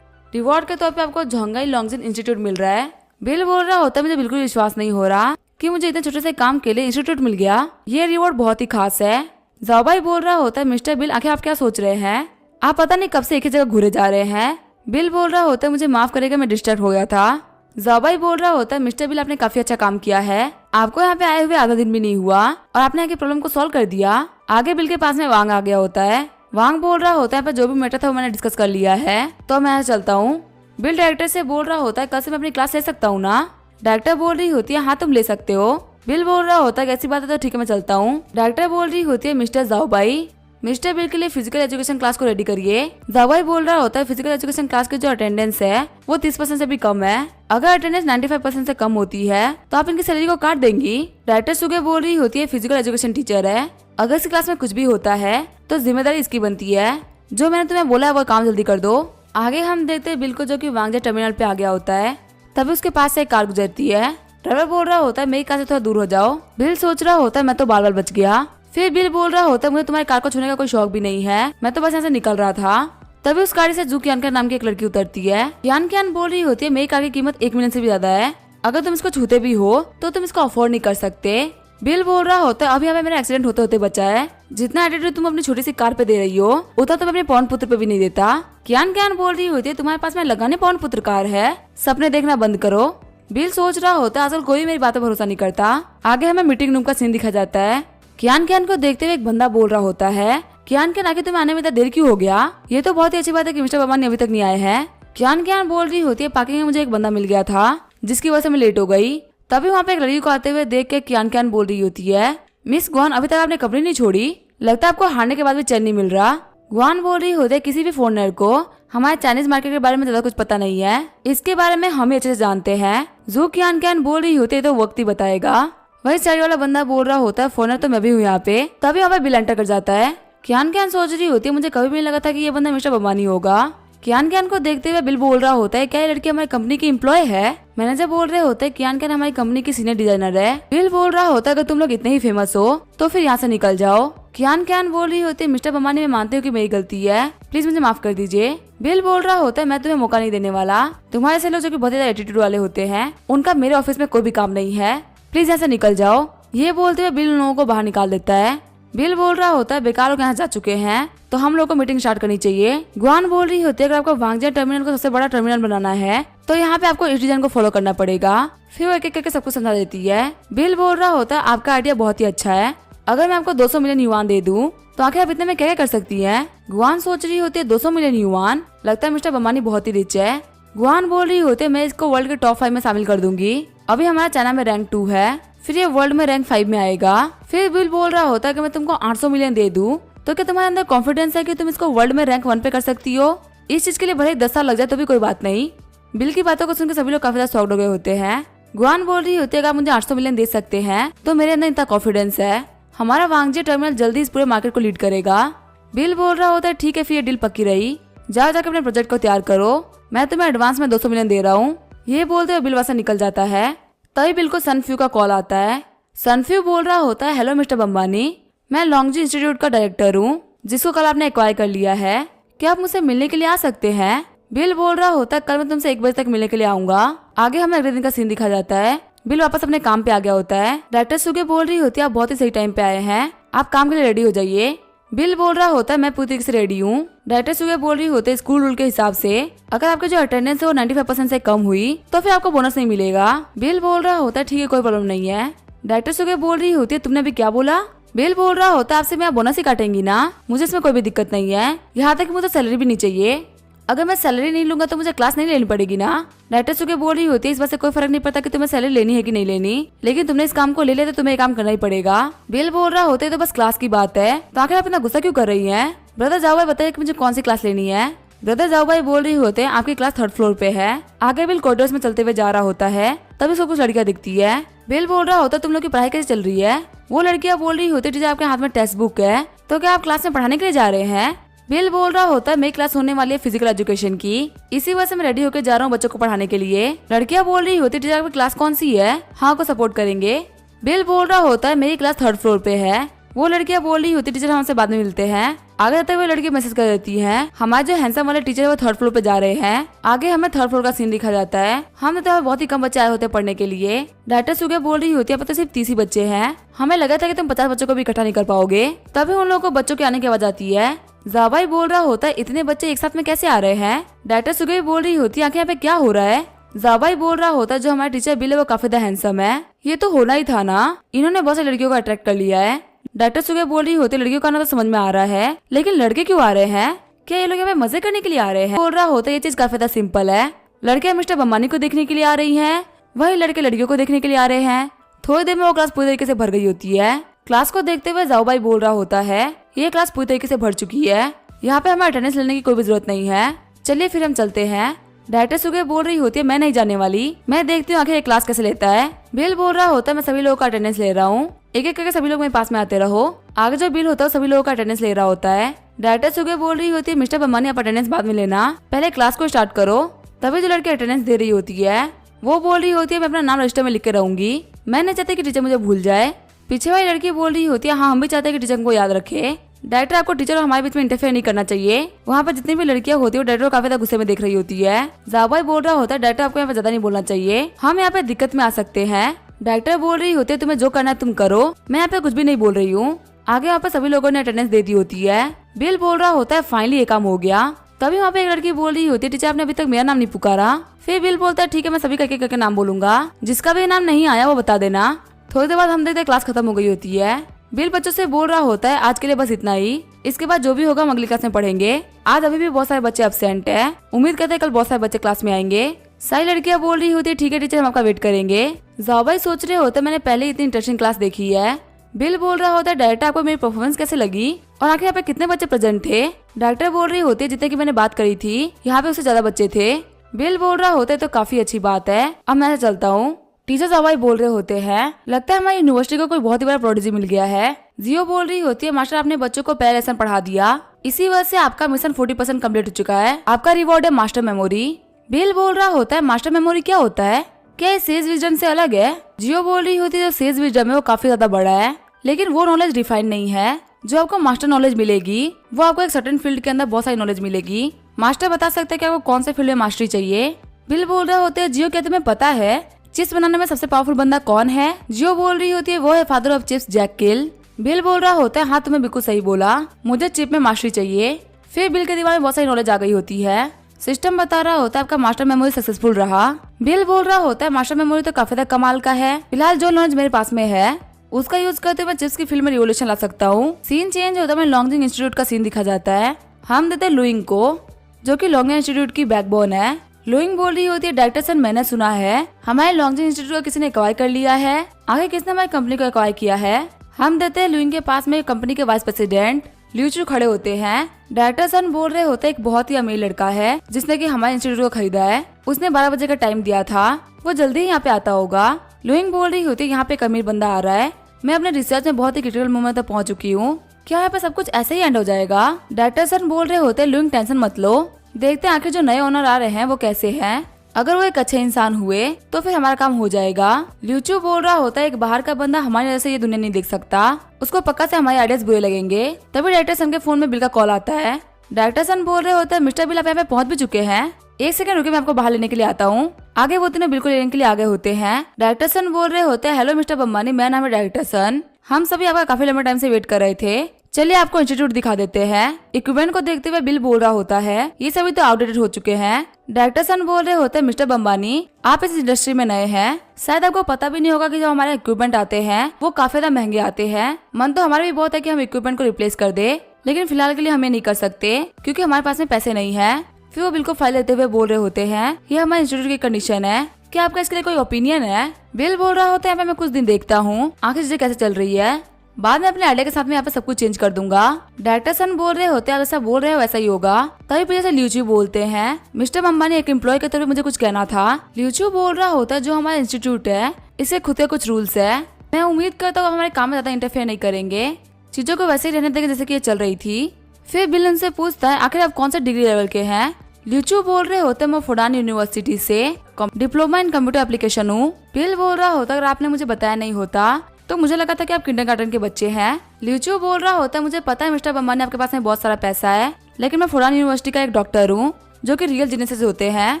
रिवॉर्ड के तौर पे आपको जोंगाई लॉन्गजिन इंस्टीट्यूट मिल रहा है। बिल बोल रहा होता है मुझे बिल्कुल विश्वास नहीं हो रहा कि मुझे इतने छोटे से काम के लिए इंस्टीट्यूट मिल गया, ये रिवॉर्ड बहुत ही खास है। जाओबाई बोल रहा होता है मिस्टर बिल आखिर आप क्या सोच रहे हैं, आप पता नहीं कब से एक ही जगह घूरे जा रहे हैं। बिल बोल रहा होता है मुझे माफ करेगा मैं डिस्ट्रैक्ट हो गया था। जाओबाई बोल रहा होता है मिस्टर बिल आपने काफी अच्छा काम किया है, आपको यहाँ पे आए हुए आधा दिन भी नहीं हुआ और आपने यहाँ की प्रॉब्लम को सॉल्व कर दिया। आगे बिल के पास में वांग आ गया होता है। वांग बोल रहा होता है पर जो भी मैटर था वो मैंने डिस्कस कर लिया है, तो मैं चलता हूँ। बिल डायरेक्टर से बोल रहा होता है कल से मैं अपनी क्लास ले सकता हूँ ना। डायरेक्टर बोल रही होती है हाँ तुम ले सकते हो। बिल बोल रहा होता है ऐसी बात है तो ठीक है मैं चलता हूँ। डायरेक्टर बोल रही होती है मिस्टर जाओ भाई, मिस्टर बिल के लिए फिजिकल एजुकेशन क्लास को रेडी करिए। जावाई बोल रहा होता है फिजिकल एजुकेशन क्लास की जो अटेंडेंस है वो 30% से भी कम है। अगर अटेंडेंस 95% से कम होती है तो आप इनकी सैलरी को काट देंगी। डायरेक्टर सुगे बोल रही होती है फिजिकल एजुकेशन टीचर है, अगर इस क्लास में कुछ भी होता है तो जिम्मेदारी इसकी बनती है। जो मैंने तुम्हें बोला है वो काम जल्दी कर दो। आगे हम देखते हैं बिल को जो कि वांगजे टर्मिनल पे आ गया होता है, तभी उसके पास से एक कार गुजरती है। ड्राइवर बोल रहा होता है मेरी कार से थोड़ा दूर हो जाओ। बिल सोच रहा होता है मैं तो बाल बाल बच गया। फिर बिल बोल रहा होता है मुझे तुम्हारी कार को छूने का कोई शौक भी नहीं है, मैं तो बस यहाँ से निकल रहा था। तभी उस गाड़ी से जू कियान नाम की एक लड़की उतरती है। कियान बोल रही होती है मेरी कार की कीमत 1 मिलियन से भी ज्यादा है, अगर तुम इसको छूते भी हो तो तुम इसको अफोर्ड नहीं कर सकते। बिल बोल रहा होता है अभी हमें मेरा एक्सीडेंट होते होते बचा है, जितना एटीट्यूड तुम अपनी छोटी सी कार पे दे रही हो उतना तुम अपने पौन पुत्र पे भी नहीं देता। कियान बोल रही होती है तुम्हारे पास में लगाने पौन पुत्र कार है, सपने देखना बंद करो। बिल सोच रहा होता है असल कोई मेरी बातों पर भरोसा नहीं करता। आगे हमें मीटिंग रूम का सीन दिखा जाता है। कियान को देखते हुए एक बंदा बोल रहा होता है कियान आगे तुम्हें आने में इतना देर क्यों हो गया? ये तो बहुत ही अच्छी बात है कि मिस्टर बमान अभी तक नहीं आए हैं। कियान बोल रही होती है पार्किंग में मुझे एक बंदा मिल गया था जिसकी वजह से मैं लेट हो गई। तभी वहाँ पे एक लड़की को आते हुए देख के कियान बोल रही होती है मिस गुआन अभी तक आपने कंपनी नहीं छोड़ी, लगता है आपको हारने के बाद भी चैन नहीं मिल रहा। गुआन बोल रही होती है किसी भी फॉरेनर को हमारे चाइनीज मार्केट के बारे में ज्यादा कुछ पता नहीं है, इसके बारे में हम अच्छे से जानते हैं। जू कियान बोल रही होती है तो वक्त ही बताएगा। वही साइड वाला बंदा बोल रहा होता है फॉरेनर तो मैं भी हूँ यहाँ पे। तभी वहाँ पे बिल एंटर कर जाता है। कियान सोच रही होती है मुझे कभी भी नहीं लगा था कि ये बंदा मिस्टर बमानी होगा। कियान को देखते हुए बिल बोल रहा होता है क्या ये लड़की हमारी कंपनी की एम्प्लॉय है? मैनेजर बोल रहे होते हैं कियान हमारी कंपनी की सीनियर डिजाइनर है। बिल बोल रहा होता है अगर तुम लोग इतने ही फेमस हो तो फिर यहाँ से निकल जाओ। कियान बोल रही होती है मिस्टर बमानी मैं मानती हूँ कि मेरी गलती है, प्लीज मुझे माफ कर दीजिए। बिल बोल रहा होता है मैं तुम्हें मौका नहीं देने वाला, तुम्हारे से लोग जो कि बहुत ज्यादा एटीट्यूड वाले होते हैं उनका मेरे ऑफिस में कोई भी काम नहीं है, प्लीज यहाँ से निकल जाओ। ये बोलते हुए बिल उन लोगों को बाहर निकाल देता है। बिल बोल रहा होता है बेकार लोग यहाँ जा चुके हैं तो हम लोग को मीटिंग स्टार्ट करनी चाहिए। गुआन बोल रही होती है अगर आपको वांगजे टर्मिनल को सबसे बड़ा टर्मिनल बनाना है तो यहाँ पे आपको इस डिजाइन को फॉलो करना पड़ेगा। फिर वो एक एक करके सबको समझा देती है। बिल बोल रहा होता है आपका आइडिया बहुत ही अच्छा है, अगर मैं आपको 200 मिलियन युआन दे दूं तो आखिर आप इतने में क्या कर सकती हैं? गुआन सोच रही होती है 200 मिलियन युआन, लगता है मिस्टर बमानी बहुत ही रिच है। गुआन बोल रही होती है मैं इसको वर्ल्ड के टॉप 5 में शामिल कर दूंगी, अभी हमारा चाइना में रैंक 2 है, फिर ये वर्ल्ड में रैंक 5 में आएगा। फिर बिल बोल रहा होता है कि मैं तुमको 800 मिलियन दे दूं तो क्या तुम्हारे अंदर कॉन्फिडेंस है कि तुम इसको वर्ल्ड में रैंक 1 पे कर सकती हो? इस चीज के लिए भले 10 साल लग जाए तो भी कोई बात नहीं। बिल की बातों को सुनकर सभी लोग काफी ज्यादा शॉक्ड हो गए होते हैं। गुआन बोल रही होती है अगर आप मुझे 800 मिलियन दे सकते हैं तो मेरे अंदर इतना कॉन्फिडेंस है, हमारा वांगजे टर्मिनल जल्दी इस पूरे मार्केट को लीड करेगा। बिल बोल रहा होता है ठीक है फिर ये डील पक्की रही, जाओ जाकर अपने प्रोजेक्ट को तैयार करो, मैं तुम्हें एडवांस में 200 मिलियन दे रहा हूँ। ये बोलते हुए बिल वहां से निकल जाता है। तभी बिल को सनफ्यू का कॉल आता है। सनफ्यू बोल रहा होता है हेलो मिस्टर बम्बानी, मैं लॉन्गजी इंस्टीट्यूट का डायरेक्टर हूँ जिसको कल आपने एक्वायर कर लिया है, क्या आप मुझसे मिलने के लिए आ सकते हैं? बिल बोल रहा होता है कल मैं तुमसे 1 बजे तक मिलने के लिए आऊंगा। आगे हमें अगले दिन का सीन दिखा जाता है। बिल वापस अपने काम पे आ गया होता है। डायरेक्टर सुगे बोल रही होती है आप बहुत ही सही टाइम पे आए हैं, आप काम के लिए रेडी हो जाइए। बिल बोल रहा होता है मैं पूरी तरीके से रेडी हूँ। डायरेक्टर सुगे बोल रही होती है स्कूल रूल के हिसाब से अगर आपकी जो अटेंडेंस है वो 95% से कम हुई तो फिर आपको बोनस नहीं मिलेगा। बिल बोल रहा होता है ठीक है कोई प्रॉब्लम नहीं है। डायरेक्टर सुगे बोल रही होती है तुमने अभी क्या बोला? बिल बोल रहा होता है आपसे मैं बोनस ही काटेंगी ना, मुझे इसमें कोई भी दिक्कत नहीं है, यहाँ तक मुझे सैलरी भी नहीं चाहिए, अगर मैं सैलरी नहीं लूंगा तो मुझे क्लास नहीं लेनी पड़ेगी ना। डायरेक्टर सुगे बोल रही होती है इस बात से कोई फर्क नहीं पड़ता कि तुम्हें सैलरी लेनी है कि नहीं लेनी, लेकिन तुमने इस काम को ले लिया तो तुम्हें ये काम करना ही पड़ेगा। बिल बोल रहा होता है तो बस क्लास की बात है, तो आखिर आप इतना गुस्सा क्यों कर रही है? ब्रदर जाओ भाई बताइए कि मुझे कौन सी क्लास लेनी है। ब्रदर जाओ भाई बोल रही होते हैं आपकी क्लास 3rd फ्लोर पे है। आगे बिल कॉरिडोर्स में चलते हुए जा रहा होता है, तभी उसको कुछ लड़कियां दिखती है। बिल बोल रहा होता है तुम लोग की पढ़ाई कैसे चल रही है? वो लड़कियां बोल रही होती है टीचर आपके हाथ में टेक्स्ट बुक है, तो क्या आप क्लास में पढ़ाने के लिए जा रहे हैं? बिल बोल रहा होता है मेरी क्लास होने वाली है फिजिकल एजुकेशन की, इसी वजह से मैं रेडी होकर जा रहा हूँ बच्चों को पढ़ाने के लिए। लड़कियां बोल रही होती है टीचर आपकी क्लास कौन सी है, हाँ को सपोर्ट करेंगे। बिल बोल रहा होता है मेरी क्लास 3rd फ्लोर पे है। वो लड़कियां बोल रही होती टीचर हमसे बाद में मिलते हैं। आगे जाते हुए लड़की मैसेज कर देती है हमारे जो हैंडसम वाले टीचर है वो 3rd फ्लोर पे जा रहे हैं। आगे हमें 3rd फ्लोर का सीन दिखा जाता है। हम तो बहुत ही कम बच्चे आए होते पढ़ने के लिए। डायरेक्टर सुगे बोल रही होती है पता सिर्फ 30 ही बच्चे हैं, हमें लगा था कि तुम 50 बच्चों को भी इकट्ठा नहीं कर पाओगे। तभी उन लोगों को बच्चों के आने की आवाज आती है। जाबाई बोल रहा होता है इतने बच्चे एक साथ में कैसे आ रहे हैं? डायरेक्टर सुगे बोल रही होती है आखिर यहाँ पे क्या हो रहा है? जाबाई बोल रहा होता है जो हमारे टीचर बिल है वो काफी हैंडसम है, ये तो होना ही था ना, इन्होंने बहुत सारी लड़कियों को अट्रैक्ट कर लिया है। डॉक्टर सुगे बोल रही होती लड़कियों का आना तो समझ में आ रहा है, लेकिन लड़के क्यों आ रहे हैं? क्या ये लोग यहाँ पे मजे करने के लिए आ रहे हैं? बोल रहा होता ये चीज काफी ज्यादा सिंपल है। लड़के मिस्टर बम्बानी को देखने के लिए आ रही हैं, वही लड़के लड़कियों को देखने के लिए आ रहे हैं। थोड़ी देर में वो क्लास पूरी तरीके से भर गई होती है। क्लास को देखते हुए जाओ भाई बोल रहा होता है ये क्लास पूरी तरीके से भर चुकी है, यहाँ पे हमें अटेंडेंस लेने की कोई भी जरूरत नहीं है, चलिए फिर हम चलते हैं। डायरेक्टर सुगे बोल रही होती है मैं नहीं जाने वाली, मैं देखती हूँ आखिर ये क्लास कैसे लेता है। बिल बोल रहा होता है मैं सभी लोगों का अटेंडेंस ले रहा हूँ, एक एक करके सभी लोग मेरे पास में आते रहो। आगे जो बिल होता है सभी लोगों का अटेंडेंस ले रहा होता है। डायरेक्टर सुगे बोल रही होती है मिस्टर बम्बानी आप अटेंडेंस बाद में लेना, पहले क्लास को स्टार्ट करो। तभी जो लड़की अटेंडेंस दे रही होती है वो बोल रही होती है मैं अपना नाम रजिस्टर में लिख के रहूंगी, मैं नहीं चाहती कि टीचर मुझे भूल जाए। पीछे वाली लड़की बोल रही होती है हाँ हम भी चाहते हैं कि टीचर को याद रखे। डायरेक्टर आपको टीचर और हमारे बीच में इंटरफेयर नहीं करना चाहिए। वहाँ पर जितनी भी लड़कियां होती है वो डायरेक्टर को काफी ज्यादा गुस्से में देख रही होती है। जाबाई बोल रहा होता है डायरेक्टर आपको यहाँ पे ज्यादा नहीं बोलना चाहिए, हम यहाँ पे दिक्कत में आ सकते हैं। डायरेक्टर बोल रही होती है तुम्हें जो करना है तुम करो, मैं यहाँ पे कुछ भी नहीं बोल रही हूँ। आगे वहाँ पे सभी लोगों ने अटेंडेंस दे दी होती है। बिल बोल रहा होता है फाइनली ये काम हो गया। तभी वहाँ पे एक लड़की बोल रही होती है टीचर आपने अभी तक मेरा नाम नहीं पुकारा। फिर बिल बोलता है ठीक है मैं सभी करके नाम बोलूंगा, जिसका भी नाम नहीं आया वो बता देना। थोड़ी देर बाद हम देखते क्लास खत्म हो गई होती है। बिल बच्चों से बोल रहा होता है आज के लिए बस इतना ही, इसके बाद जो भी होगा हम अगली क्लास में पढ़ेंगे। आज अभी भी बहुत सारे बच्चे एब्सेंट है, उम्मीद करते हैं कल बहुत सारे बच्चे क्लास में आएंगे। सारी लड़कियां बोल रही होती है ठीक है टीचर हम आपका वेट करेंगे। जाबाई सोच रहे होते मैंने पहले इतनी इंटरेस्टिंग क्लास देखी है। बिल बोल रहा होता है डायरेक्टर आपको मेरी परफॉर्मेंस कैसे लगी और आखिर यहाँ पे कितने बच्चे प्रेजेंट थे? डायरेक्टर बोल रही होती है जितने की मैंने बात करी थी यहाँ पे उससे ज्यादा बच्चे थे। बिल बोल रहा होता है तो काफी अच्छी बात है, अब मैं चलता हूँ। टीचर जाबाई बोल रहे होते हैं लगता है हमारी यूनिवर्सिटी को कोई बहुत ही बड़ा प्रोडिजी मिल गया है। जियो बोल रही होती है मास्टर आपने बच्चों को पहले लेसन पढ़ा दिया, इसी वजह से आपका मिशन 40% कम्प्लीट हो चुका है, आपका रिवॉर्ड है मास्टर मेमोरी। बिल बोल रहा होता है मास्टर मेमोरी क्या होता है, क्या ये सेज विजडम से अलग है? जियो बोल रही होती है जो सेज विजडम है वो काफी ज्यादा बड़ा है, लेकिन वो नॉलेज डिफाइंड नहीं है। जो आपको मास्टर नॉलेज मिलेगी वो आपको एक सर्टेन फील्ड के अंदर बहुत सारी नॉलेज मिलेगी। मास्टर बता सकते हैं कि आपको कौन से फील्ड में मास्टरी चाहिए। बिल बोल रहे होते हैं जियो क्या तुम्हें पता है चिप्स बनाने में सबसे पावरफुल बंदा कौन है? जियो बोल रही होती है वो है father of chips Jack Kilby. Bill बोल रहा होता है हाँ तुम्हें बिल्कुल सही बोला, मुझे चिप में मास्टरी चाहिए। फिर बिल के दिमाग में बहुत सारी नॉलेज आ गई होती है। सिस्टम बता रहा होता है आपका मास्टर मेमोरी सक्सेसफुल रहा। बिल बोल रहा होता है मास्टर मेमोरी तो काफी ज्यादा कमाल का है, फिलहाल जो नॉलेज मेरे पास में है उसका यूज करते हुए मैं चिप्स की फील्ड में रिवोल्यूशन ला सकता हूँ। सीन चेंज होता है, लॉन्गजिंग इंस्टीट्यूट का सीन दिखा जाता है। हम देते लुइंग को जो कि लॉन्गजिंग इंस्टीट्यूट की बैकबोन है। लुइंग बोल रही होती है डायरेक्टर सर मैंने सुना है हमारे लॉन्गजिंग इंस्टीट्यूट को किसी ने एक्वायर कर लिया है, आगे किसने हमारी कंपनी को एक्वायर किया है? हम देते हैं लुइंग के पास में कंपनी के वाइस प्रेसिडेंट ल्यूचू खड़े होते हैं। डायरेक्टर सन बोल रहे होते एक बहुत ही अमीर लड़का है जिसने कि हमारे इंस्टीट्यूट को खरीदा है, उसने 12 बजे का टाइम दिया था, वो जल्दी ही यहाँ पे आता होगा। लुइंग बोल रही होती है यहाँ पे एक अमीर बंदा आ रहा है, मैं अपने रिसर्च में बहुत ही क्रिटिकल मोमेंट तक पहुंच चुकी हूँ, क्या यहाँ पे सब कुछ ऐसे ही एंड हो जाएगा? डायरेक्टर सन बोल रहे होते लुइंग टेंशन मत लो, देखते हैं आखिर जो नए ओनर आ रहे हैं वो कैसे हैं, अगर वो एक अच्छे इंसान हुए तो फिर हमारा काम हो जाएगा। ल्यूचू बोल रहा होता है एक बाहर का बंदा हमारी वजह से ये दुनिया नहीं देख सकता, उसको पक्का से हमारे आइडियाज बुरे लगेंगे। तभी डायरेक्टर सन के फोन में बिल का कॉल आता है। डायरेक्टर सन बोल रहे होते हैं मिस्टर बिल आप यहाँ पे पहुंच भी चुके हैं, एक सेकंड रुके मैं आपको बाहर लेने के लिए आता हूँ। आगे वो तीनों बिल्कुल लेने के लिए आगे होते हैं। डायरेक्टर सन बोल रहे होते हैं हेलो मिस्टर बम्बानी मेरा नाम है डायरेक्टर सन, हम सभी आपका काफी लंबे टाइम से वेट कर रहे थे, चलिए आपको इंस्टीट्यूट दिखा देते हैं। इक्विपमेंट को देखते हुए बिल बोल रहा होता है ये सभी तो आउटडेटेड हो चुके हैं। डायरेक्टर सन बोल रहे होते हैं मिस्टर बम्बानी आप इस इंडस्ट्री में नए हैं, शायद आपको पता भी नहीं होगा कि जो हमारे इक्विपमेंट आते हैं वो काफी ज्यादा महंगे आते हैं। मन तो हमारा भी बहुत है कि हम इक्विपमेंट को रिप्लेस कर दे, लेकिन फिलहाल के लिए हमें नहीं कर सकते क्योंकि हमारे पास में पैसे नहीं है। फिर वो बिल को फाइल लेते हुए बोल रहे होते हैं ये हमारे इंस्टीट्यूट की कंडीशन है, क्या आपका इसके लिए कोई ओपिनियन है? बिल बोल रहा होता है मैं कुछ दिन देखता हूँ आखिर चीजें कैसे चल रही है, बाद में अपने आइडिया के साथ में यहाँ पे सब कुछ चेंज कर दूंगा। डायरेक्टर सन बोल रहे होते हैं जैसा बोल रहे हो वैसा ही होगा। तभी पीछे से ल्यूचू बोलते हैं मिस्टर बम्बानी एक एम्प्लॉय के तौर पे मुझे कुछ कहना था। ल्यूचू बोल रहा होता है जो हमारा इंस्टीट्यूट है इससे खुद के कुछ रूल्स है, मैं उम्मीद करता हूँ हमारे काम में ज्यादा इंटरफेयर नहीं करेंगे, चीजों को वैसे ही रहने देंगे जैसे की ये चल रही थी। फिर बिल उनसे पूछता है आखिर आप कौन से डिग्री लेवल के हैं? ल्यूचू बोल रहे होते मैं फुडान यूनिवर्सिटी से डिप्लोमा इन कंप्यूटर एप्लीकेशन हूँ। बिल बोल रहा होता अगर आपने मुझे बताया नहीं होता तो मुझे लगा था कि आप किंडरगार्टन के बच्चे हैं। ल्यूचू बोल रहा होता मुझे पता है मिस्टर बम्बानी आपके पास में बहुत सारा पैसा है, लेकिन मैं फुडान यूनिवर्सिटी का एक डॉक्टर हूँ जो कि रियल जीनियस होते हैं,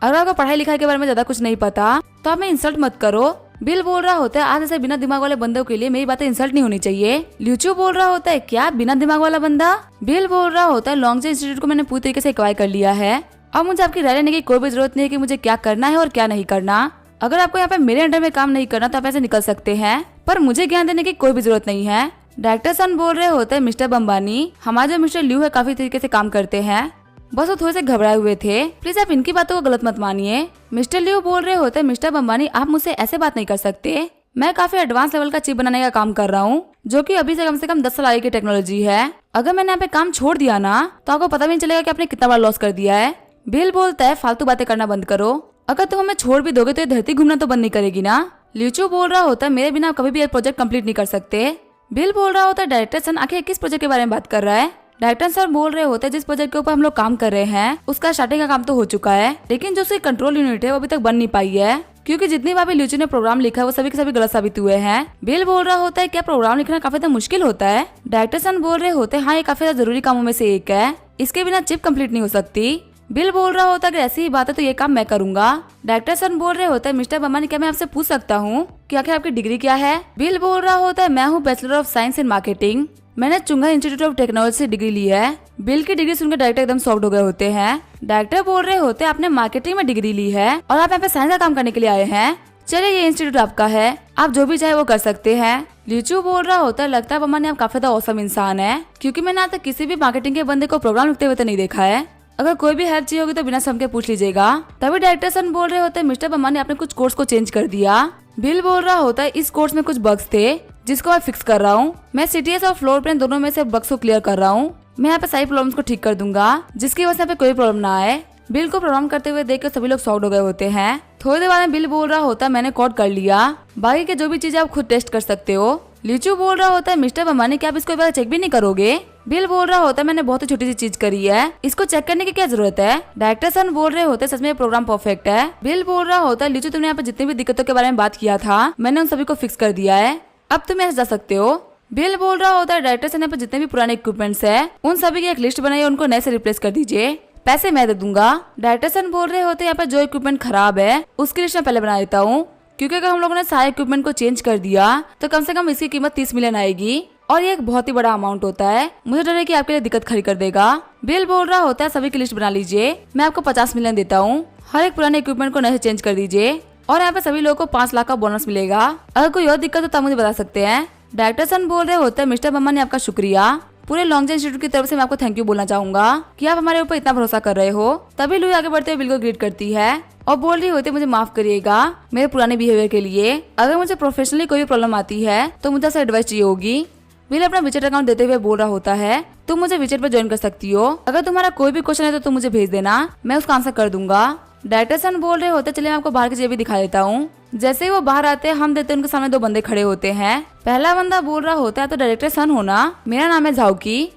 अगर आपको पढ़ाई लिखाई के बारे में ज्यादा कुछ नहीं पता तो आप मैं इंसल्ट मत करो। बिल बोल रहा होता है आज ऐसे बिना दिमाग वाले बंदों के लिए मेरी बातें इंसल्ट नहीं होनी चाहिए। ल्यूचू बोल रहा होता है क्या बिना दिमाग वाला बंदा? बिल बोल रहा होता है लॉन्गजिंग इंस्टीट्यूट को मैंने पूरी तरीके से एक्वायर कर लिया है, अब मुझे आपकी राय लेने की कोई भी जरूरत नहीं है कि मुझे क्या करना है और क्या नहीं करना। अगर आपको यहाँ पे मेरे अंडर में काम नहीं करना तो आप ऐसे निकल सकते हैं, पर मुझे ज्ञान देने की कोई भी जरूरत नहीं है। डायरेक्टर सन बोल रहे होते हैं मिस्टर बम्बानी, हमारे जो मिस्टर लिू है काफी तरीके से काम करते हैं, बस वो थोड़े से घबराए हुए थे, प्लीज आप इनकी बातों को गलत मत मानिए। मिस्टर लिू बोल रहे होते हैं मिस्टर बम्बानी, आप मुझसे ऐसे बात नहीं कर सकते, मैं काफी एडवांस लेवल का चिप बनाने का काम कर रहा हूँ, जो कि अभी से कम 10 साल आगे की टेक्नोलॉजी है। अगर मैंने यहाँ पे काम छोड़ दिया ना तो आपको पता भी नहीं चलेगा कि आपने कितना बड़ा लॉस कर दिया है। बिल बोलता है फालतू बातें करना बंद करो, अगर तुम हमें छोड़ भी दोगे तो ये धरती घूमना तो बंद नहीं करेगी ना। ल्यूचू बोल रहा होता है मेरे बिना आप कभी भी ये प्रोजेक्ट कंप्लीट नहीं कर सकते। बिल बोल रहा होता है डायरेक्टर सन आखिर किस प्रोजेक्ट के बारे में बात कर रहा है। डायरेक्टर सर बोल रहे होते हैं जिस प्रोजेक्ट के ऊपर हम लोग काम कर रहे हैं उसका स्टार्टिंग का काम तो हो चुका है, लेकिन जो उसकी कंट्रोल यूनिट है वो अभी तक बन नहीं पाई है, क्योंकि जितनी बार भी ल्यूचू ने प्रोग्राम लिखा है वो सभी के सभी गलत साबित हुए हैं। बिल बोल रहा होता है क्या प्रोग्राम लिखना काफी ज्यादा मुश्किल होता है। डायरेक्टर सन बोल रहे होते हैं हाँ ये काफी ज्यादा जरूरी कामों में से एक है, इसके बिना चिप कंप्लीट नहीं हो सकती। बिल बोल रहा होता है अगर ऐसी ही बात है तो ये काम मैं करूंगा। डायरेक्टर सन बोल रहे होते हैं मिस्टर बम्बानी क्या मैं आपसे पूछ सकता हूँ कि आखिर आपकी डिग्री क्या है। बिल बोल रहा होता है मैं हूँ bachelor of science in marketing, मैंने चुंगा इंस्टीट्यूट ऑफ टेक्नोलॉजी से डिग्री ली है। बिल की डिग्री सुनकर डायरेक्टर एकदम शॉक्ड हो गए होते हैं। डायरेक्टर बोल रहे होते हैं आपने मार्केटिंग में डिग्री ली है और आप यहाँ पे साइंस का काम करने के लिए आए हैं, चलिए ये इंस्टीट्यूट आपका है, आप जो भी चाहे वो कर सकते हैं। ल्यूचू बोल रहा होता है लगता है बम्बानी आप काफी ज्यादा औसम इंसान है, क्योंकि मैंने आज तक किसी भी मार्केटिंग के बंदे को प्रोग्राम लिखते हुए तो नहीं देखा है, अगर कोई भी हेल्प चाहिए होगी तो बिना शर्म के पूछ लीजिएगा। तभी डायरेक्टर सन बोल रहे होते हैं मिस्टर बम्बानी आपने कुछ कोर्स को चेंज कर दिया। बिल बोल रहा होता है इस कोर्स में कुछ बग्स थे जिसको मैं फिक्स कर रहा हूँ, मैं सीटीएस और फ्लोर प्लान दोनों में से बग्स को क्लियर कर रहा हूँ, मैं यहाँ पे सारी प्रॉब्लम्स को ठीक कर दूंगा जिसकी वजह से यहाँ पे कोई प्रॉब्लम ना आए। बिल को प्रोग्राम करते हुए देख कर सभी लोग शॉक्ड हो गए होते हैं। थोड़ी देर बाद में बिल बोल रहा होता है मैंने कोड कर लिया, बाकी के जो भी चीजें आप खुद टेस्ट कर सकते हो। ल्यूचू बोल रहा होता है मिस्टर बम्बानी क्या आप इसको एक बार चेक भी नहीं करोगे। बिल बोल रहा होता है मैंने बहुत ही छोटी सी चीज करी है, इसको चेक करने की क्या जरूरत है। डायरेक्टर सन बोल रहे होते हैं सच में ये प्रोग्राम परफेक्ट है। बिल बोल रहा होता है ल्यूचू तुमने यहाँ पे जितनी भी दिक्कतों के बारे में बात किया था मैंने उन सभी को फिक्स कर दिया है, अब तुम यहाँ जा सकते हो। बिल बोल रहा होता है डायरेक्टर सन यहाँ पे जितने भी पुराने इक्विपमेंट्स है उन सभी की एक लिस्ट बनाइए, उनको नए से रिप्लेस कर दीजिए, पैसे मैं दे दूंगा। डायरेक्टर सन बोल रहे होते हैं यहाँ पे जो इक्विपमेंट खराब है उसकी लिस्ट मैं पहले बना देता हूँ, क्योंकि अगर हम लोगों ने सारे इक्विपमेंट को चेंज कर दिया तो कम से कम इसकी कीमत 30 मिलियन आएगी और ये एक बहुत ही बड़ा अमाउंट होता है, मुझे डर है कि आपके लिए दिक्कत खड़ी कर देगा। बिल बोल रहा होता है सभी की लिस्ट बना लीजिए, मैं आपको 50 मिलियन देता हूँ, हर एक पुराने इक्विपमेंट को नए चेंज कर दीजिए और यहाँ पे सभी लोगों को 5 लाख का बोनस मिलेगा। अगर कोई और दिक्कत हो तो आप मुझे बता सकते हैं। डायरेक्टर सन बोल रहे होते हैं मिस्टर बम्बानी आपका शुक्रिया, पूरे लॉन्गजन इंस्टीट्यूट की तरफ से मैं आपको थैंक यू बोलना चाहूंगा कि आप हमारे ऊपर इतना भरोसा कर रहे हो। तभी लुई आगे बढ़ते हुए बिल को ग्रीट करती है और बोल रही होती है मुझे माफ करिएगा मेरे पुराने बिहेवियर के लिए, अगर मुझे प्रोफेशनली कोई भी प्रॉब्लम आती है तो मुझे से एडवाइस चाहिए होगी। बिल अपना विचेट अकाउंट देते हुए बोल रहा होता है तुम मुझे विचेट पर ज्वाइन कर सकती हो, अगर तुम्हारा कोई भी क्वेश्चन है तो तुम मुझे भेज देना, मैं उसका आंसर कर दूंगा। डायरेक्टर सन बोल रहे होते चलिए मैं आपको बाहर की चीजें भी दिखा देता हूँ। जैसे ही वो बाहर आते हैं हम देते हैं उनके सामने 2 बंदे खड़े होते हैं। पहला बंदा बोल रहा होता है तो डायरेक्टर सन होना, मेरा नाम है झाओकी,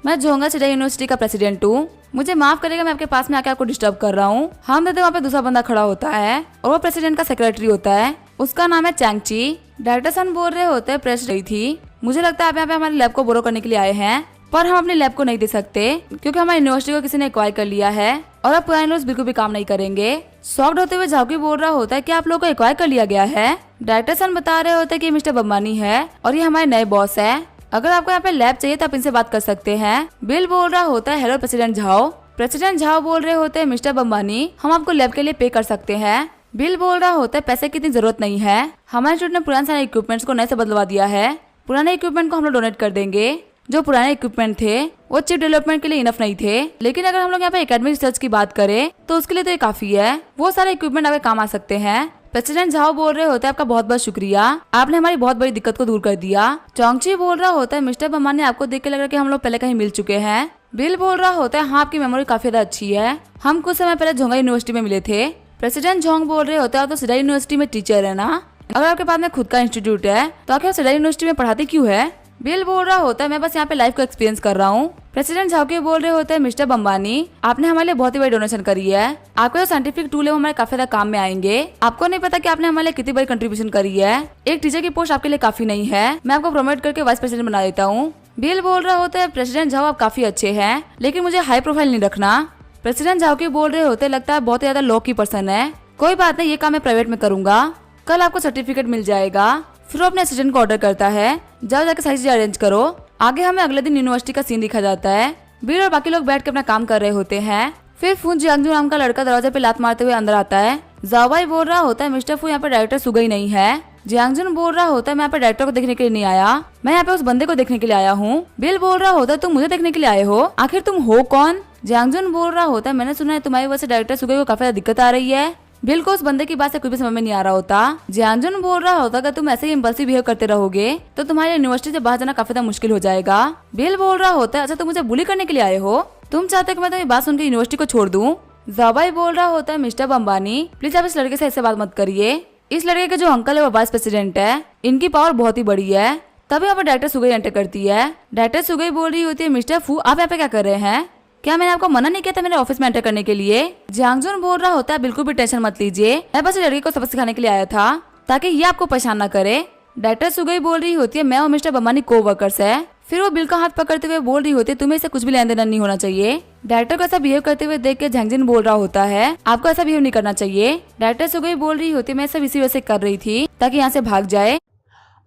मैं जोंगा चिड़ा यूनिवर्सिटी का प्रेसिडेंट हूँ, मुझे माफ करेगा मैं आपके पास में आके आपको डिस्टर्ब कर रहा हूँ। हम देते वहाँ पे दूसरा बंदा खड़ा होता है और वो प्रेसिडेंट का सेक्रेटरी होता है, उसका नाम है चैंगची। डायरेक्टर सन बोल रहे होते हैं प्रेस रही थी, मुझे लगता है आप यहाँ पे हमारे लैब को बोरो करने के लिए आए हैं, पर हम अपने लैब को नहीं दे सकते क्योंकि हमारी यूनिवर्सिटी को किसी ने एक्वायर कर लिया है और अब पुराने लोग बिल्कुल भी काम नहीं करेंगे। शॉक्ड होते हुए झाओकी बोल रहा होता है कि आप लोगों को एक्वायर कर लिया गया है। डायरेक्टर सन बता रहे होते हैं कि मिस्टर बम्बानी है और ये हमारे नए बॉस है, अगर आपको यहाँ पे लैब चाहिए तो आप इनसे बात कर सकते हैं। बिल बोल रहा होता है hello president Zhao. President Zhao बोल रहे होते हैं मिस्टर बम्बानी हम आपको लैब के लिए पे कर सकते हैं। बिल बोल रहा होता है पैसे की इतनी जरूरत नहीं है, हमारे इंस्टीट्यूट ने पुराने सारे इक्विपमेंट्स को नए से बदलवा दिया है, पुराने इक्विपमेंट को हम लोग डोनेट कर देंगे। जो पुराने इक्विपमेंट थे वो चिप डेवलपमेंट के लिए इनफ नहीं थे, लेकिन अगर हम लोग यहाँ पे एकेडमिक रिसर्च की बात करें तो उसके लिए तो ये काफी है, वो सारे इक्विपमेंट आपके काम आ सकते हैं। प्रेसिडेंट झाओ बोल रहे होते हैं आपका बहुत बहुत शुक्रिया, आपने हमारी बहुत बड़ी दिक्कत को दूर कर दिया। चौंगची बोल रहा होता है मिस्टर बम्बानी आपको देख के लग रहा है कि हम लोग पहले कहीं मिल चुके हैं। बिल बोल रहा होता है हाँ आपकी मेमोरी काफी ज्यादा अच्छी है, हम कुछ समय पहले झोंगा यूनिवर्सिटी में मिले थे। प्रेसिडेंट झोंग बोल रहे होते हैं तो सिडा यूनिवर्सिटी में टीचर है ना, अगर आपके पास में खुद का इंस्टीट्यूट है तो आखिर सिडा यूनिवर्सिटी में पढ़ाते क्यों है। बिल बोल रहा होता है मैं बस यहाँ पे लाइफ का एक्सपीरियंस कर रहा हूँ। प्रेसिडेंट झाओकी बोल रहे होते हैं मिस्टर बम्बानी आपने हमारे लिए बहुत ही बड़ी डोनेशन करी है, आपके जो साइंटिफिक टूल है वो हमारे काफी ज्यादा काम में आएंगे, आपको नहीं पता कि आपने हमारे लिए कितनी बड़ी कंट्रीब्यूशन करी है, एक टीचर की पोस्ट आपके लिए काफी नहीं है, मैं आपको प्रमोट करके वाइस प्रेसिडेंट बना देता हूँ। बिल बोल रहा होता है प्रेसिडेंट झाओ आप काफी अच्छे हैं लेकिन मुझे हाई प्रोफाइल नहीं रखना। प्रेसिडेंट झाओकी बोल रहे होते लगता है बहुत ज्यादा लो की पर्सन है, कोई बात नहीं ये काम मैं प्राइवेट में करूंगा, कल आपको सर्टिफिकेट मिल जाएगा। फिर वो अपने असिस्टेंट को ऑर्डर करता है जाओ जाके सारी चीजें अरेंज करो। आगे हमें अगले दिन यूनिवर्सिटी का सीन दिखा जाता है, बिल और बाकी लोग बैठ के अपना काम कर रहे होते हैं। फिर फून जियांगजू नाम का लड़का दरवाजे पे लात मारते हुए अंदर आता है। जाओबाई बोल रहा होता है मिस्टर फू यहाँ पे डायरेक्टर सुगा ही नहीं है, जियांगजुन बोल रहा होता है मैं यहाँ पे डायरेक्टर को देखने के लिए नहीं आया, मैं यहाँ पे उस बंदे को देखने के लिए आया हूँ। बिल बोल रहा होता है तुम मुझे देखने के लिए आए हो, आखिर तुम हो कौन? जियांगजुन बोल रहा होता है मैंने सुना है तुम्हारी वजह से डायरेक्टर सुगे को काफी ज्यादा दिक्कत आ रही है। बिल को उस बंदे की बात से कुछ भी समझ में नहीं आ रहा होता। जियांगजुन बोल रहा होता अगर तुम ऐसे ही इम्पल्सिव बिहेव करते रहोगे तो तुम्हारे यूनिवर्सिटी से बाहर जाना काफी ज्यादा मुश्किल हो जाएगा। बिल बोल रहा होता है अच्छा तुम मुझे बुली करने के लिए आए हो, तुम चाहते हो कि मैं तुम्हारी बात सुनकर यूनिवर्सिटी को छोड़ दूं? ज़ाबाई बोल रहा होता है मिस्टर बम्बानी प्लीज आप इस लड़के से ऐसे बात मत करिए, इस लड़के के जो अंकल है वो वाइस प्रेसिडेंट है, इनकी पावर बहुत ही बड़ी है। तभी यहाँ पर डायरेक्टर सुगई एंटर करती है। डायरेक्टर सुगई बोल रही होती है मिस्टर फू आप यहाँ पे क्या कर रहे हैं, क्या मैंने आपको मना नहीं किया था मेरे ऑफिस में एंटर करने के लिए? जियांगजुन बोल रहा होता है बिल्कुल भी टेंशन मत लीजिए, मैं बस लड़की को सबक सिखाने के लिए आया था ताकि ये आपको परेशान न करे। डायरेक्टर सुगई बोल रही होती है मैं और मिस्टर बम्बानी को वर्कर्स है। फिर वो बिल का हाथ पकड़ते हुए बोल रही होती है तुम्हें इसे कुछ भी लेन देना नहीं होना चाहिए। डायरेक्टर को ऐसा बिहेव करते हुए देख के जियांगजुन बोल रहा होता है आपको ऐसा बिहेव नहीं करना चाहिए। डायरेक्टर सुगई बोल रही होती है मैं सब इसी वजह से कर रही थी ताकि यहाँ से भाग जाए।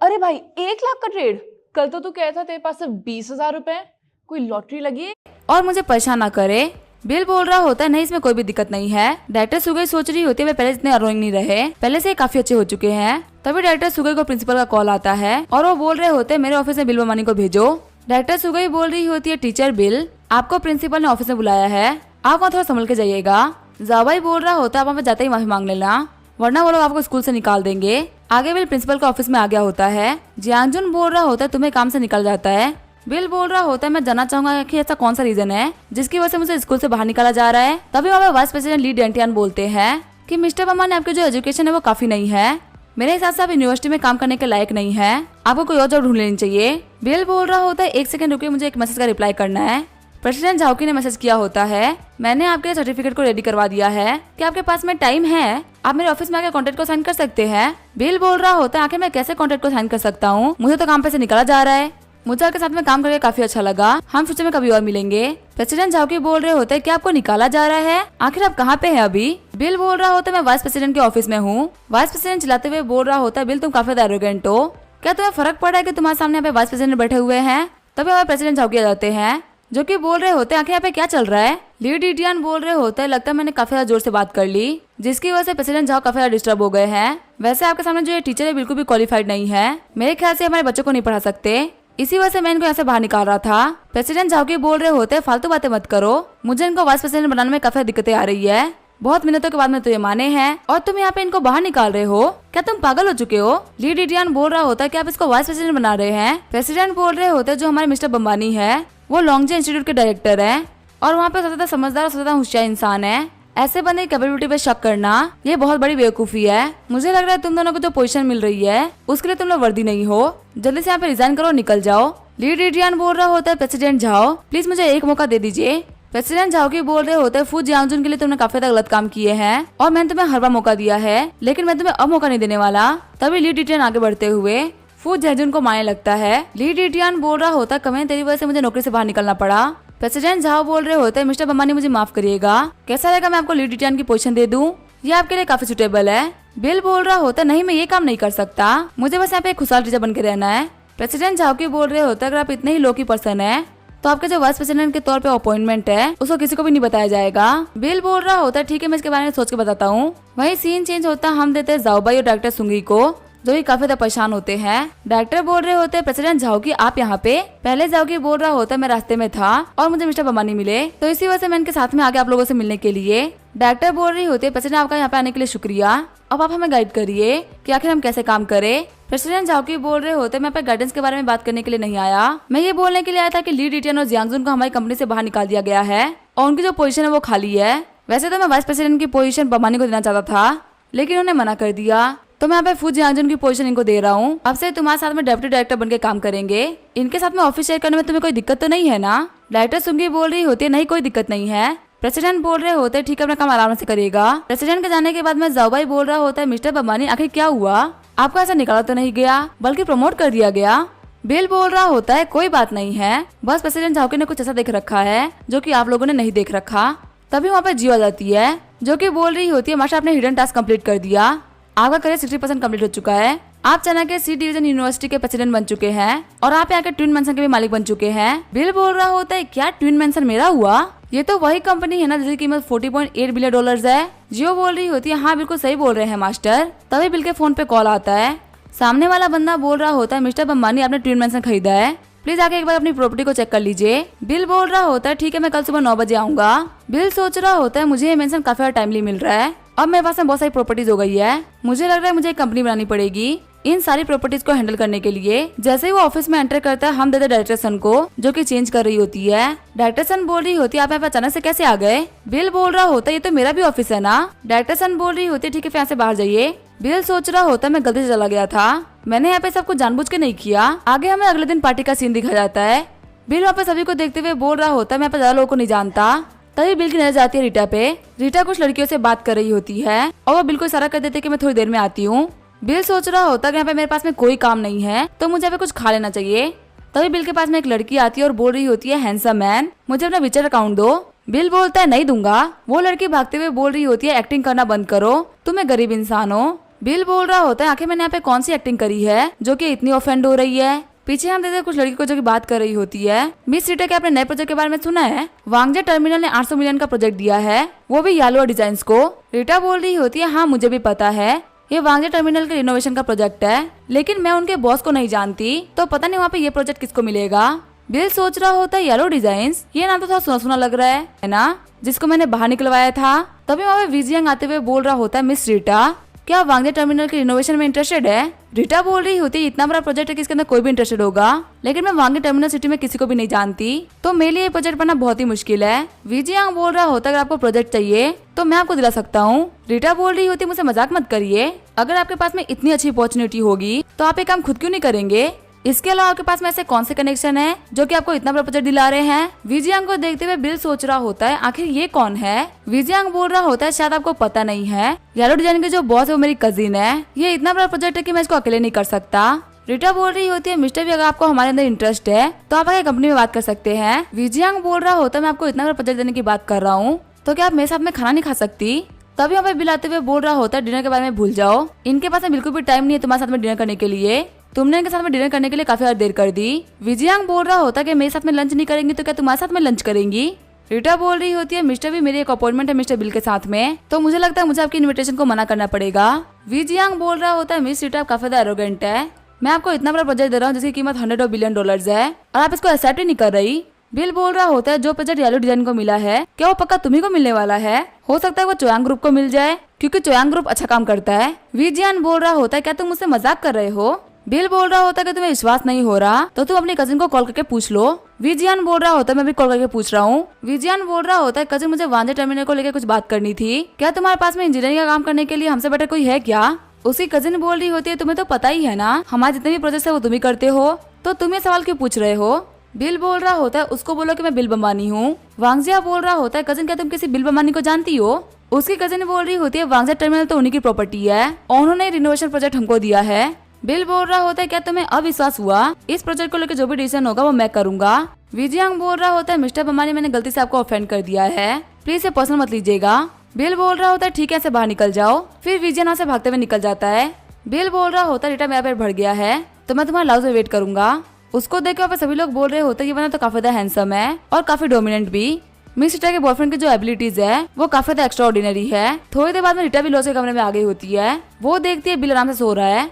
अरे भाई 1 लाख का ट्रेड, कल तो तू कह था तेरे पास सिर्फ 20,000 रुपए, कोई लॉटरी लगी है? और मुझे परेशान ना करे। बिल बोल रहा होता है नहीं इसमें कोई भी दिक्कत नहीं है। डायरेक्टर सुगई सोच रही होती है वे पहले जितने अरोइंग नहीं रहे, पहले से काफी अच्छे हो चुके हैं। तभी डायरेक्टर सुगई को प्रिंसिपल का कॉल आता है और वो बोल रहे होते हैं मेरे ऑफिस में बिल बम्बानी को भेजो। डायरेक्टर सुगई बोल रही होती है टीचर बिल आपको प्रिंसिपल ने ऑफिस में बुलाया है, आप वहाँ थोड़ा संभल के जाइएगा। ज़ाबाई बोल रहा होता है आप वहाँ जाते ही माफी मांग लेना वरना वो लोग आपको स्कूल से निकाल देंगे। आगे बिल प्रिंसिपल के ऑफिस में आ गया होता है। जियांगजुन बोल रहा होता है तुम्हें काम से निकल जाता है। बिल बोल रहा होता है मैं जानना चाहूंगा कि ऐसा कौन सा रीजन है जिसकी वजह से मुझे स्कूल से बाहर निकाला जा रहा है। तभी वहाँ पे वाइस प्रेसिडेंट ली डेंटियान बोलते हैं कि मिस्टर बम्बानी आपकी जो एजुकेशन है वो काफी नहीं है, मेरे हिसाब से आप यूनिवर्सिटी में काम करने के लायक नहीं है, आपको कोई और जॉब ढूंढ लेनी चाहिए। बिल बोल रहा होता है 1 सेकंड रुकिए मुझे एक मैसेज का रिप्लाई करना है। प्रेसिडेंट झाओकी ने मैसेज किया होता है मैंने आपके सर्टिफिकेट को रेडी करवा दिया है, क्या आपके पास में टाइम है, आप मेरे ऑफिस में आकर कॉन्ट्रैक्ट को साइन कर सकते हैं। बिल बोल रहा होता है आखिर मैं कैसे कॉन्ट्रैक्ट को साइन कर सकता हूँ, मुझे तो काम पे से निकाला जा रहा है, मुझे आपके साथ में काम करके काफी अच्छा लगा, हम फ्यूचर में कभी और मिलेंगे। प्रेसिडेंट झाओकी बोल रहे होते हैं क्या आपको निकाला जा रहा है, आखिर आप कहाँ पे हैं अभी? बिल बोल रहा होता है मैं वाइस प्रेसिडेंट के ऑफिस में हूँ। वाइस प्रेसिडेंट चिल्लाते हुए बोल रहा होता है बिल तुम काफी एरोगेंट हो, क्या तुम्हें फर्क पड़ा है कि तुम्हारे सामने यहाँ पे वाइस प्रेसिडेंट बैठे हुए हैं? तभी हमारे प्रेसिडेंट झाओकी आ जाते हैं जो कि बोल रहे होते हैं आखिर यहाँ पे क्या चल रहा है। ली डिटियान बोल रहे होते हैं लगता है मैंने काफी ज्यादा जोर से बात कर ली जिसकी वजह से प्रेसिडेंट झाओ काफी ज्यादा डिस्टर्ब हो गए हैं। वैसे आपके सामने जो ये टीचर है बिल्कुल भी क्वालिफाइड नहीं है, मेरे ख्याल से हमारे बच्चों को नहीं पढ़ा सकते, इसी वजह से मैं इनको यहाँ से बाहर निकाल रहा था। प्रेसिडेंट झाओकी बोल रहे होते हैं फालतू बातें मत करो, मुझे इनको वाइस प्रेसिडेंट बनाने में काफी दिक्कतें आ रही है, बहुत मिनटों के बाद में तो ये माने हैं और तुम यहाँ पे इनको बाहर निकाल रहे हो, क्या तुम पागल हो चुके हो? ली डिटियान बोल रहा होता है कि आप इसको वाइस प्रेसिडेंट बना रहे हैं। प्रेसिडेंट बोल रहे होते हैं जो हमारे मिस्टर बम्बानी है वो लॉन्गजे इंस्टीट्यूट के डायरेक्टर है और वहाँ पे सबसे ज्यादा समझदार और सबसे ज्यादा होशियार इंसान है, ऐसे बंदे की कैपेबिलिटी पे शक करना ये बहुत बड़ी बेवकूफी है। मुझे लग रहा है तुम दोनों को जो पोजीशन मिल रही है उसके लिए तुम लोग वर्दी नहीं हो, जल्दी से यहाँ पे रिजाइन करो निकल जाओ। ली डिटियान बोल रहा होता है प्रेसिडेंट झाओ प्लीज मुझे एक मौका दे दीजिए। प्रेसिडेंट झाओकी बोल रहे होते हैं फू जियांगजुन के लिए तुमने काफी ज्यादा गलत काम किए हैं और मैंने तुम्हें हर बार मौका दिया है लेकिन मैं तुम्हें अब मौका नहीं देने वाला। तभी ली डिटियान आगे बढ़ते हुए फू जियांगजुन को मारने लगता है। ली डिटियान बोल रहा होता है कमें तेरी वजह से मुझे नौकरी से बाहर निकलना पड़ा। प्रेसिडेंट झाओ बोल रहे होते हैं मिस्टर बम्बानी मुझे माफ करिएगा, कैसा रहेगा मैं आपको ली डिटियान की पोजीशन दे दूं, ये आपके लिए काफी सुटेबल है। बिल बोल रहा होता है नहीं मैं ये काम नहीं कर सकता, मुझे बस यहाँ पे एक खुशहाल टीचर बन के रहना है। प्रेसिडेंट झाओकी बोल रहे होते हैं अगर आप इतने ही लो की पर्सन है तो आपके जो वाइस प्रेसिडेंट के तौर पे अपॉइंटमेंट है उसको किसी को भी नहीं बताया जाएगा। बिल बोल रहा होता है ठीक है मैं इसके बारे में सोच के बताता हूँ। वही सीन चेंज होता है, हम देते हैं ज़ाओबाई और डायरेक्टर सुंगी को जो ही काफी ज्यादा परेशान होते हैं। डायरेक्टर बोल रहे होते हैं प्रेसिडेंट झाओकी आप यहाँ पे, पहले झाओकी बोल रहा होता है मैं रास्ते में था और मुझे मिस्टर बम्बानी मिले तो इसी वजह से मैं इनके साथ में आगे आप लोगों से मिलने के लिए। डायरेक्टर बोल रही होती है प्रेसिडेंट आपका यहाँ पे आने के लिए शुक्रिया, अब आप हमें गाइड करिए कि आखिर हम कैसे काम करें। प्रेसिडेंट झाओकी बोल रहे होते मैं गाइडेंस के बारे में बात करने के लिए नहीं आया, मैं ये बोलने के लिए आया था कि ली डिटियान और जियांगजुन को हमारी कंपनी से बाहर निकाल दिया गया है और उनकी जो पोजीशन है वो खाली है। वैसे तो मैं वाइस प्रेसिडेंट की पोजीशन बम्बानी को देना चाहता था लेकिन उन्होंने मना कर दिया, तो मैं यहाँ पे फू जियांगजुन की पोजीशन इनको दे रहा हूँ। अब से तुम्हारे साथ में डेप्यूटी डायरेक्टर बनके काम करेंगे, इनके साथ में ऑफिस शेयर करने में तुम्हें कोई दिक्कत तो नहीं है ना? डायरेक्टर सुंगी बोल रही होती है नहीं कोई दिक्कत नहीं है। प्रेसिडेंट बोल रहे होते ठीक है अपना काम आराम से करेगा। प्रेसिडेंट के जाने के बाद में ज़ाओबाई बोल रहा होता है मिस्टर बम्बानी आखिर क्या हुआ, आपको ऐसा निकाला तो नहीं गया बल्कि प्रमोट कर दिया गया। बिल बोल रहा होता है कोई बात नहीं है, बस प्रेसिडेंट झाओकी ने कुछ ऐसा देख रखा है जो कि आप लोगों ने नहीं देख रखा। तभी वहाँ पे जियो आ जाती है जो कि बोल रही होती है मास्टर आपने हिडन टास्क कंप्लीट कर दिया, आपका करियर 60% कंप्लीट हो चुका है, आप चना के सी डिवीजन यूनिवर्सिटी के प्रेसिडेंट बन चुके हैं और आप यहाँ के ट्विन मेंशन के भी मालिक बन चुके हैं। बिल बोल रहा होता है क्या ट्विन मेंशन मेरा हुआ, ये तो वही कंपनी है ना जिसकी कीमत $40.8 बिलियन है। जियो बोल रही होती है हाँ बिल्कुल सही बोल रहे हैं मास्टर। तभी बिल के फोन पे कॉल आता है। सामने वाला बंदा बोल रहा होता है, मिस्टर अंबानी आपने ट्विन मैंशन खरीदा है, प्लीज आके एक बार अपनी प्रॉपर्टी को चेक कर लीजिए। बिल बोल रहा होता है ठीक है मैं कल सुबह 9 बजे आऊंगा। बिल सोच रहा होता है मुझे ये मेंशन काफी टाइमली मिल रहा है, अब मेरे पास में बहुत सारी प्रॉपर्टीज हो गई है, मुझे लग रहा है मुझे एक कंपनी बनानी पड़ेगी इन सारी प्रॉपर्टीज को हैंडल करने के लिए। जैसे ही वो ऑफिस में एंटर करता है हम देते डायरेक्टर सन को, जो कि चेंज कर रही होती है। डायरेक्टर सन बोल रही होती है आप यहाँ पे अचानक से कैसे आ गए। बिल बोल रहा होता है ये तो मेरा भी ऑफिस है ना। डायरेक्टर सन बोल रही होती है ठीक है यहाँ से बाहर जाइए। बिल सोच रहा होता है मैं गलती से चला गया था, मैंने यहाँ पे सब कुछ जानबूझ के नहीं किया। आगे हमें अगले दिन पार्टी का सीन दिखा जाता है। बिल वहाँ पे सभी को देखते हुए बोल रहा होता है मैं यहाँ पे ज्यादा लोगों को नहीं जानता। तभी बिल की नजर जाती है रीटा पे। रीटा कुछ लड़कियों से बात कर रही होती है और वो बिल को इशारा कर देते है कि मैं थोड़ी देर में आती हूँ। बिल सोच रहा होता है कि यहाँ पे मेरे पास में कोई काम नहीं है तो मुझे यहाँ पे कुछ खा लेना चाहिए। तभी बिल के पास में एक लड़की आती है और बोल रही होती है हैंडसम मैन मुझे अपना विचर अकाउंट दो। बिल बोलता है नहीं दूंगा। वो लड़की भागते हुए बोल रही होती है एक्टिंग करना बंद करो, तुम एक गरीब इंसान हो। बिल बोल रहा होता है आखिर मैंने यहाँ पे कौन सी एक्टिंग करी है जो कि इतनी ऑफेंड हो रही है। पीछे हम देखते कुछ लड़की को जो की बात कर रही होती है। मिस रीटा के अपने नए प्रोजेक्ट के बारे में सुना है? वांगजे टर्मिनल ने 800 मिलियन का प्रोजेक्ट दिया है, वो भी येलो डिजाइन को। रीटा बोल रही होती है हाँ मुझे भी पता है ये वांगजे टर्मिनल के रिनोवेशन का प्रोजेक्ट है, लेकिन मैं उनके बॉस को नहीं जानती तो पता नहीं वहाँ पे ये प्रोजेक्ट किसको मिलेगा। बिल सोच रहा होता है येलो डिजाइन्स, ये नाम तो थोड़ा सुना सुना लग रहा है ना, जिसको मैंने बाहर निकलवाया था। तभी वहाँ पे विजियंग आते हुए बोल रहा होता है मिस रीटा क्या वांगजे टर्मिनल के रिनोवेशन में इंटरेस्टेड है। रीटा बोल रही होती है इतना बड़ा प्रोजेक्ट है कि इसके अंदर कोई भी इंटरेस्टेड होगा, लेकिन मैं वांगजे टर्मिनल सिटी में किसी को भी नहीं जानती तो मेरे लिए ये प्रोजेक्ट बनना बहुत ही मुश्किल है। विजियंग बोल रहा होता है अगर आपको प्रोजेक्ट चाहिए तो मैं आपको दिला सकता हूँ। रीटा बोल रही होती है मुझसे मजाक मत करिए, अगर आपके पास में इतनी अच्छी अपॉर्चुनिटी होगी तो आप ये काम खुद क्यों नहीं करेंगे। इसके अलावा आपके पास में ऐसे कौन से कनेक्शन है जो कि आपको इतना बड़ा प्रोजेक्ट दिला रहे हैं। विजियांग को देखते हुए बिल सोच रहा होता है आखिर ये कौन है। विजियांग बोल रहा होता है शायद आपको पता नहीं है, येलो डिजाइन के जो बॉस है वो मेरी कजिन है, ये इतना बड़ा प्रोजेक्ट है कि मैं इसको अकेले नहीं कर सकता। रीटा बोल रही होती है मिस्टर भी अगर आपको हमारे अंदर इंटरेस्ट है तो आप आगे कंपनी में बात कर सकते हैं। विजियांग बोल रहा होता है मैं आपको इतना बड़ा प्रोजेक्ट देने की बात कर रहा हूँ तो क्या आप मेरे साथ में खाना नहीं खा सकती। तभी यहाँ पे बिल आते हुए बोल रहा होता है डिनर के बारे में भूल जाओ, इनके पास में बिल्कुल भी टाइम नहीं है तुम्हारे साथ में डिनर करने के लिए, तुमने इनके साथ में डिनर करने के लिए काफी देर कर दी। विजियांग बोल रहा होता है कि मेरे साथ में लंच नहीं करेंगी तो क्या तुम्हारे साथ में लंच करेंगी। रीटा बोल रही होती है मिस्टर भी मेरी एक अपॉइंटमेंट है मिस्टर बिल के साथ में तो मुझे लगता है मुझे आपकी इन्विटेशन को मना करना पड़ेगा। विजियांग बोल रहा होता है मिस रीटा काफी एरोगेंट है, मैं आपको इतना बड़ा प्रोजेक्ट दे रहा हूँ जिसकी कीमत $100 बिलियन है और आप इसको एक्सेप्ट ही नहीं कर रही। बिल बोल रहा होता है जो प्रोजेक्ट येलो डिजाइन को मिला है क्या वो पक्का तुम्ही को मिलने वाला है, हो सकता है वो चोयांग ग्रुप को मिल जाए क्योंकि चोयांग ग्रुप अच्छा काम करता है। विजियान बोल रहा होता है क्या तुम मुझसे मजाक कर रहे हो। बिल बोल रहा होता है कि तुम्हें विश्वास नहीं हो रहा तो तुम अपनी कजिन को कॉल करके पूछ लो। विजियान बोल रहा होता है मैं भी कॉल करके पूछ रहा हूँ। विजियान बोल रहा होता है कजिन मुझे वांजे टर्मिनल को लेकर कुछ बात करनी थी, क्या तुम्हारे पास में इंजीनियरिंग का काम करने के लिए हमसे बेटर कोई है क्या। उसकी कजिन बोल रही होती है तुम्हें तो पता ही है ना हमारे जितने भी प्रोजेक्ट है वो तुम ही करते हो तो तुम ये सवाल क्यों पूछ रहे हो। बिल बोल रहा होता है उसको बोलो कि मैं बिल बम्बानी हूँ। वांगजिया बोल रहा होता है कजिन क्या तुम किसी बिल बम्बानी को जानती हो। उसकी कजिन बोल रही होती है वांगजिया टर्मिनल तो उन्हीं की प्रॉपर्टी है और उन्होंने रिनोवेशन प्रोजेक्ट हमको दिया है। बिल बोल रहा होता है क्या तुम्हें अविश्वास हुआ, इस प्रोजेक्ट को लेकर जो भी डिसीजन होगा वो मैं करूंगा। विजियांग बोल रहा होता है मिस्टर बम्बानी मैंने गलती से आपको ऑफेंड कर दिया है, प्लीज इसे पर्सनल मत लीजिएगा। बिल बोल रहा होता है ठीक है ऐसे बाहर निकल जाओ। फिर विजियन वहाँ से भागते हुए निकल जाता है। बिल बोल रहा होता है रीटा मेरा पेट भर गया है तो मैं तुम्हारे लाउज में वेट करूंगा। उसको देख के वहाँ पे सभी लोग बोल रहे होते हैं ये बना तो काफी ज्यादा हैंडसम है और काफी डोमिनेंट भी। मिस रीटा के बॉयफ्रेंड की जो एबिलिटीज है वो काफी ज्यादा एक्स्ट्रा ऑर्डिनरी है। थोड़ी देर बाद में रीटा भी लॉज के कमरे में आ गई होती है, वो देखती है बिल आराम से सो रहा है,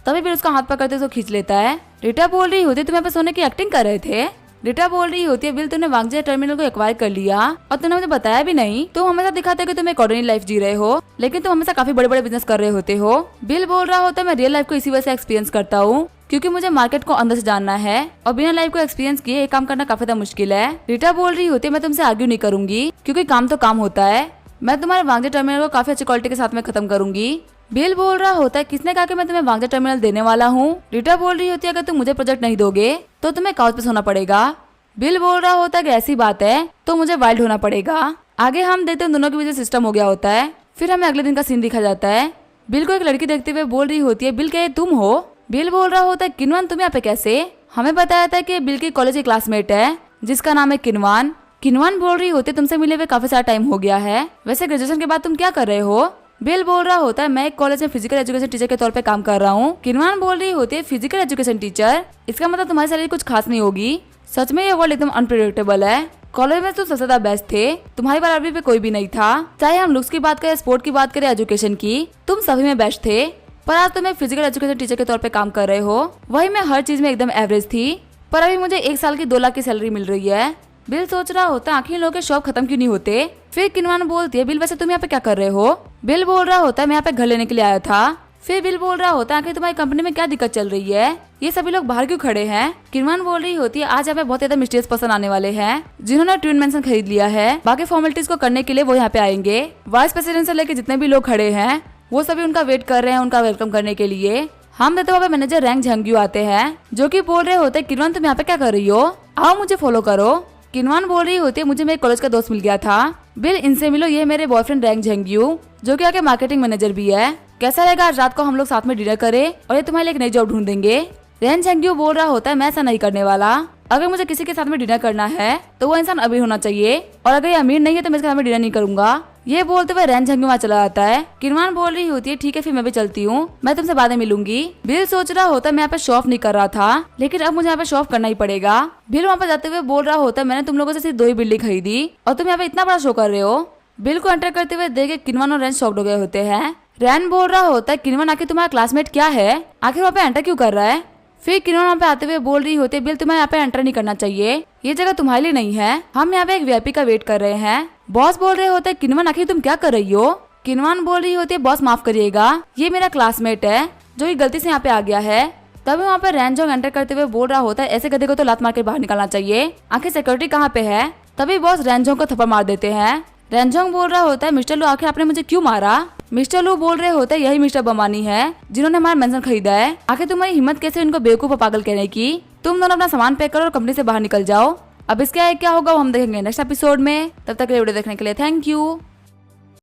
तभी बिल उसका हाथ पकड़ते उसको खींच लेता है। रीटा बोल रही होती है तुम यहाँ पे सोने की एक्टिंग कर रहे थे। रीटा बोल रही होती है बिल तुमने वांगजिया टर्मिनल को एक्वायर कर लिया और तुमने मुझे बताया भी नहीं, तुम हमेशा दिखाते हो कि तुम एक ऑर्डिनरी लाइफ जी रहे हो लेकिन तुम हमेशा काफी बड़े बड़े बिजनेस कर रहे होते हो। बिल बोल रहा होता है मैं रियल लाइफ को इसी वजह से एक्सपीरियंस करता हूँ क्योंकि मुझे मार्केट को अंदर से जानना है और बिना लाइफ को एक्सपीरियंस किए ये काम करना काफी ज्यादा मुश्किल है। रीटा बोल रही होती है मैं तुमसे आर्ग्यू नहीं करूंगी क्योंकि काम तो काम होता है, मैं तुम्हारे वांगजिया टर्मिनल को काफी अच्छी क्वालिटी के साथ में खत्म करूंगी। बिल बोल रहा होता है किसने कहा कि मैं तुम्हें वांगजिया टर्मिनल देने वाला हूँ। रीटा बोल रही होती है अगर तुम मुझे प्रोजेक्ट नहीं दोगे तो तुम्हें काउच पे सोना पड़ेगा। बिल बोल रहा होता है कि ऐसी बात है तो मुझे वाइल्ड होना पड़ेगा। आगे हम देखते हैं दोनों के बीच सिस्टम हो गया होता है। फिर हमें अगले दिन का सीन दिखा जाता है। बिल को एक लड़की देखते हुए बोल रही होती है बिल क्या ये तुम हो। बिल बोल रहा होता है किनवान तुम यहाँ पे कैसे, हमें बताया था कि बिल की कॉलेज की क्लासमेट है जिसका नाम है किनवान। किनवान बोल रही होती है तुमसे मिले हुए काफी सारा टाइम हो गया है, वैसे ग्रेजुएशन के बाद तुम क्या कर रहे हो। बिल बोल रहा होता है मैं एक कॉलेज में फिजिकल एजुकेशन टीचर के तौर पे काम कर रहा हूँ। किनवान बोल रही होती है फिजिकल एजुकेशन टीचर, इसका मतलब तुम्हारी सैलरी कुछ खास नहीं होगी। सच में ये वर्ल्ड एकदम अनप्रेडिक्टेबल है। कॉलेज में तुम सबसे ज्यादा बेस्ट थे, तुम्हारी बराबरी पे कोई भी नहीं था, चाहे हम लुक्स की बात करें, स्पोर्ट की बात करें, एजुकेशन की, तुम सभी में बेस्ट थे। पर आज तुम एक फिजिकल एजुकेशन टीचर के तौर पे काम कर रहे हो। वही मैं हर चीज में एकदम एवरेज थी, पर अभी मुझे 1 साल की 2 लाख की सैलरी मिल रही है। बिल सोच रहा होता आखिर इन लोगों के शौक खत्म क्यों नहीं होते। फिर किनवान बोलती है, बिल वैसे तुम यहाँ पे क्या कर रहे हो। बिल बोल रहा होता है मैं यहाँ पे घर लेने के लिए आया था। फिर बिल बोल रहा होता है आखिर तुम्हारी कंपनी में क्या दिक्कत चल रही है, ये सभी लोग बाहर क्यों खड़े हैं। किनवान बोल रही होती है आज यहाँ पे बहुत ज्यादा मिस्टीरियस पर्सन आने वाले हैं जिन्होंने ट्विन मेंशन खरीद लिया है। बाकी फॉर्मेलिटीज को करने के लिए वो यहाँ पे आएंगे। वाइस प्रेसिडेंट से लेकर जितने भी लोग खड़े हैं वो सभी उनका वेट कर रहे हैं उनका वेलकम करने के लिए। हम देखते हुए मैनेजर रैंक झंग्यू आते हैं जो कि बोल रहे होते हैं किनवान तुम यहाँ पे क्या कर रही हो, आओ मुझे फॉलो करो। किनवान बोल रही होती है मुझे मेरे कॉलेज का दोस्त मिल गया था, बिल इनसे मिलो, ये मेरे बॉयफ्रेंड रैंक झंग्यू जो कि आगे मार्केटिंग मैनेजर भी है। कैसा रहेगा आज रात को हम लोग साथ में डिनर करें और ये तुम्हारे लिए एक नई जॉब ढूंढ देंगे। रैंक झंग्यू बोल रहा होता है मैं ऐसा नहीं करने वाला, अगर मुझे किसी के साथ में डिनर करना है तो वो इंसान अभी होना चाहिए और अगर ये अमीर नहीं है तो मैं इसके साथ में डिनर नहीं करूंगा। ये बोलते हुए रैंक झंग्यू वहाँ चला जाता है। किनवान बोल रही होती है ठीक है फिर मैं भी चलती हूँ, मैं तुमसे बाद में मिलूंगी। बिल सोच रहा होता है मैं यहाँ पे शो ऑफ नहीं कर रहा था लेकिन अब मुझे यहाँ पे शो ऑफ करना ही पड़ेगा। बिल वहाँ पे जाते हुए बोल रहा होता है मैंने तुम लोगों से सिर्फ 2 ही बिल्डिंग खरीदी और तुम यहाँ पे इतना बड़ा शो कर रहे हो। बिल को एंटर करते हुए देख के किनवान और रैन शॉक्ड हो गए होते हैं। रैन बोल रहा होता है किनवान आखिर तुम्हारा क्लासमेट क्या है, आखिर वहाँ पे एंटर क्यों कर रहा है। फिर किनवान वहाँ पे आते हुए बोल रही होती है बिल तुम्हें यहाँ पे एंटर नहीं करना चाहिए, ये जगह तुम्हारे लिए नहीं है, हम यहाँ पे एक वीआईपी का वेट कर रहे हैं। बॉस बोल रहे होते हैं किनवान आखिर तुम क्या कर रही हो। किनवान बोल रही होती है बॉस माफ करिएगा ये मेरा क्लासमेट है जो कि गलती से यहाँ पे आ गया है। तभी वहाँ पे रैनजोंग एंटर करते हुए बोल रहा होता है ऐसे गधे को तो लात मार के बाहर निकालना चाहिए, आखिर सिक्योरिटी कहाँ पे है। तभी बॉस रैनजोंग को थप्पड़ मार देते हैं। रैनजोंग बोल रहा होता है मिस्टर लू आखिर आपने मुझे क्यों मारा। मिस्टर लू बोल रहे होते हैं यही मिस्टर बमानी है जिन्होंने हमारा मेंशन खरीदा है, आखिर तुम्हारी हिम्मत कैसे इनको बेवकूफ और पागल कहने की। तुम दोनों अपना सामान पैक करो और कंपनी से बाहर निकल जाओ। अब इसके आगे क्या होगा वो हम देखेंगे नेक्स्ट एपिसोड में। तब तक वीडियो देखने के लिए थैंक यू।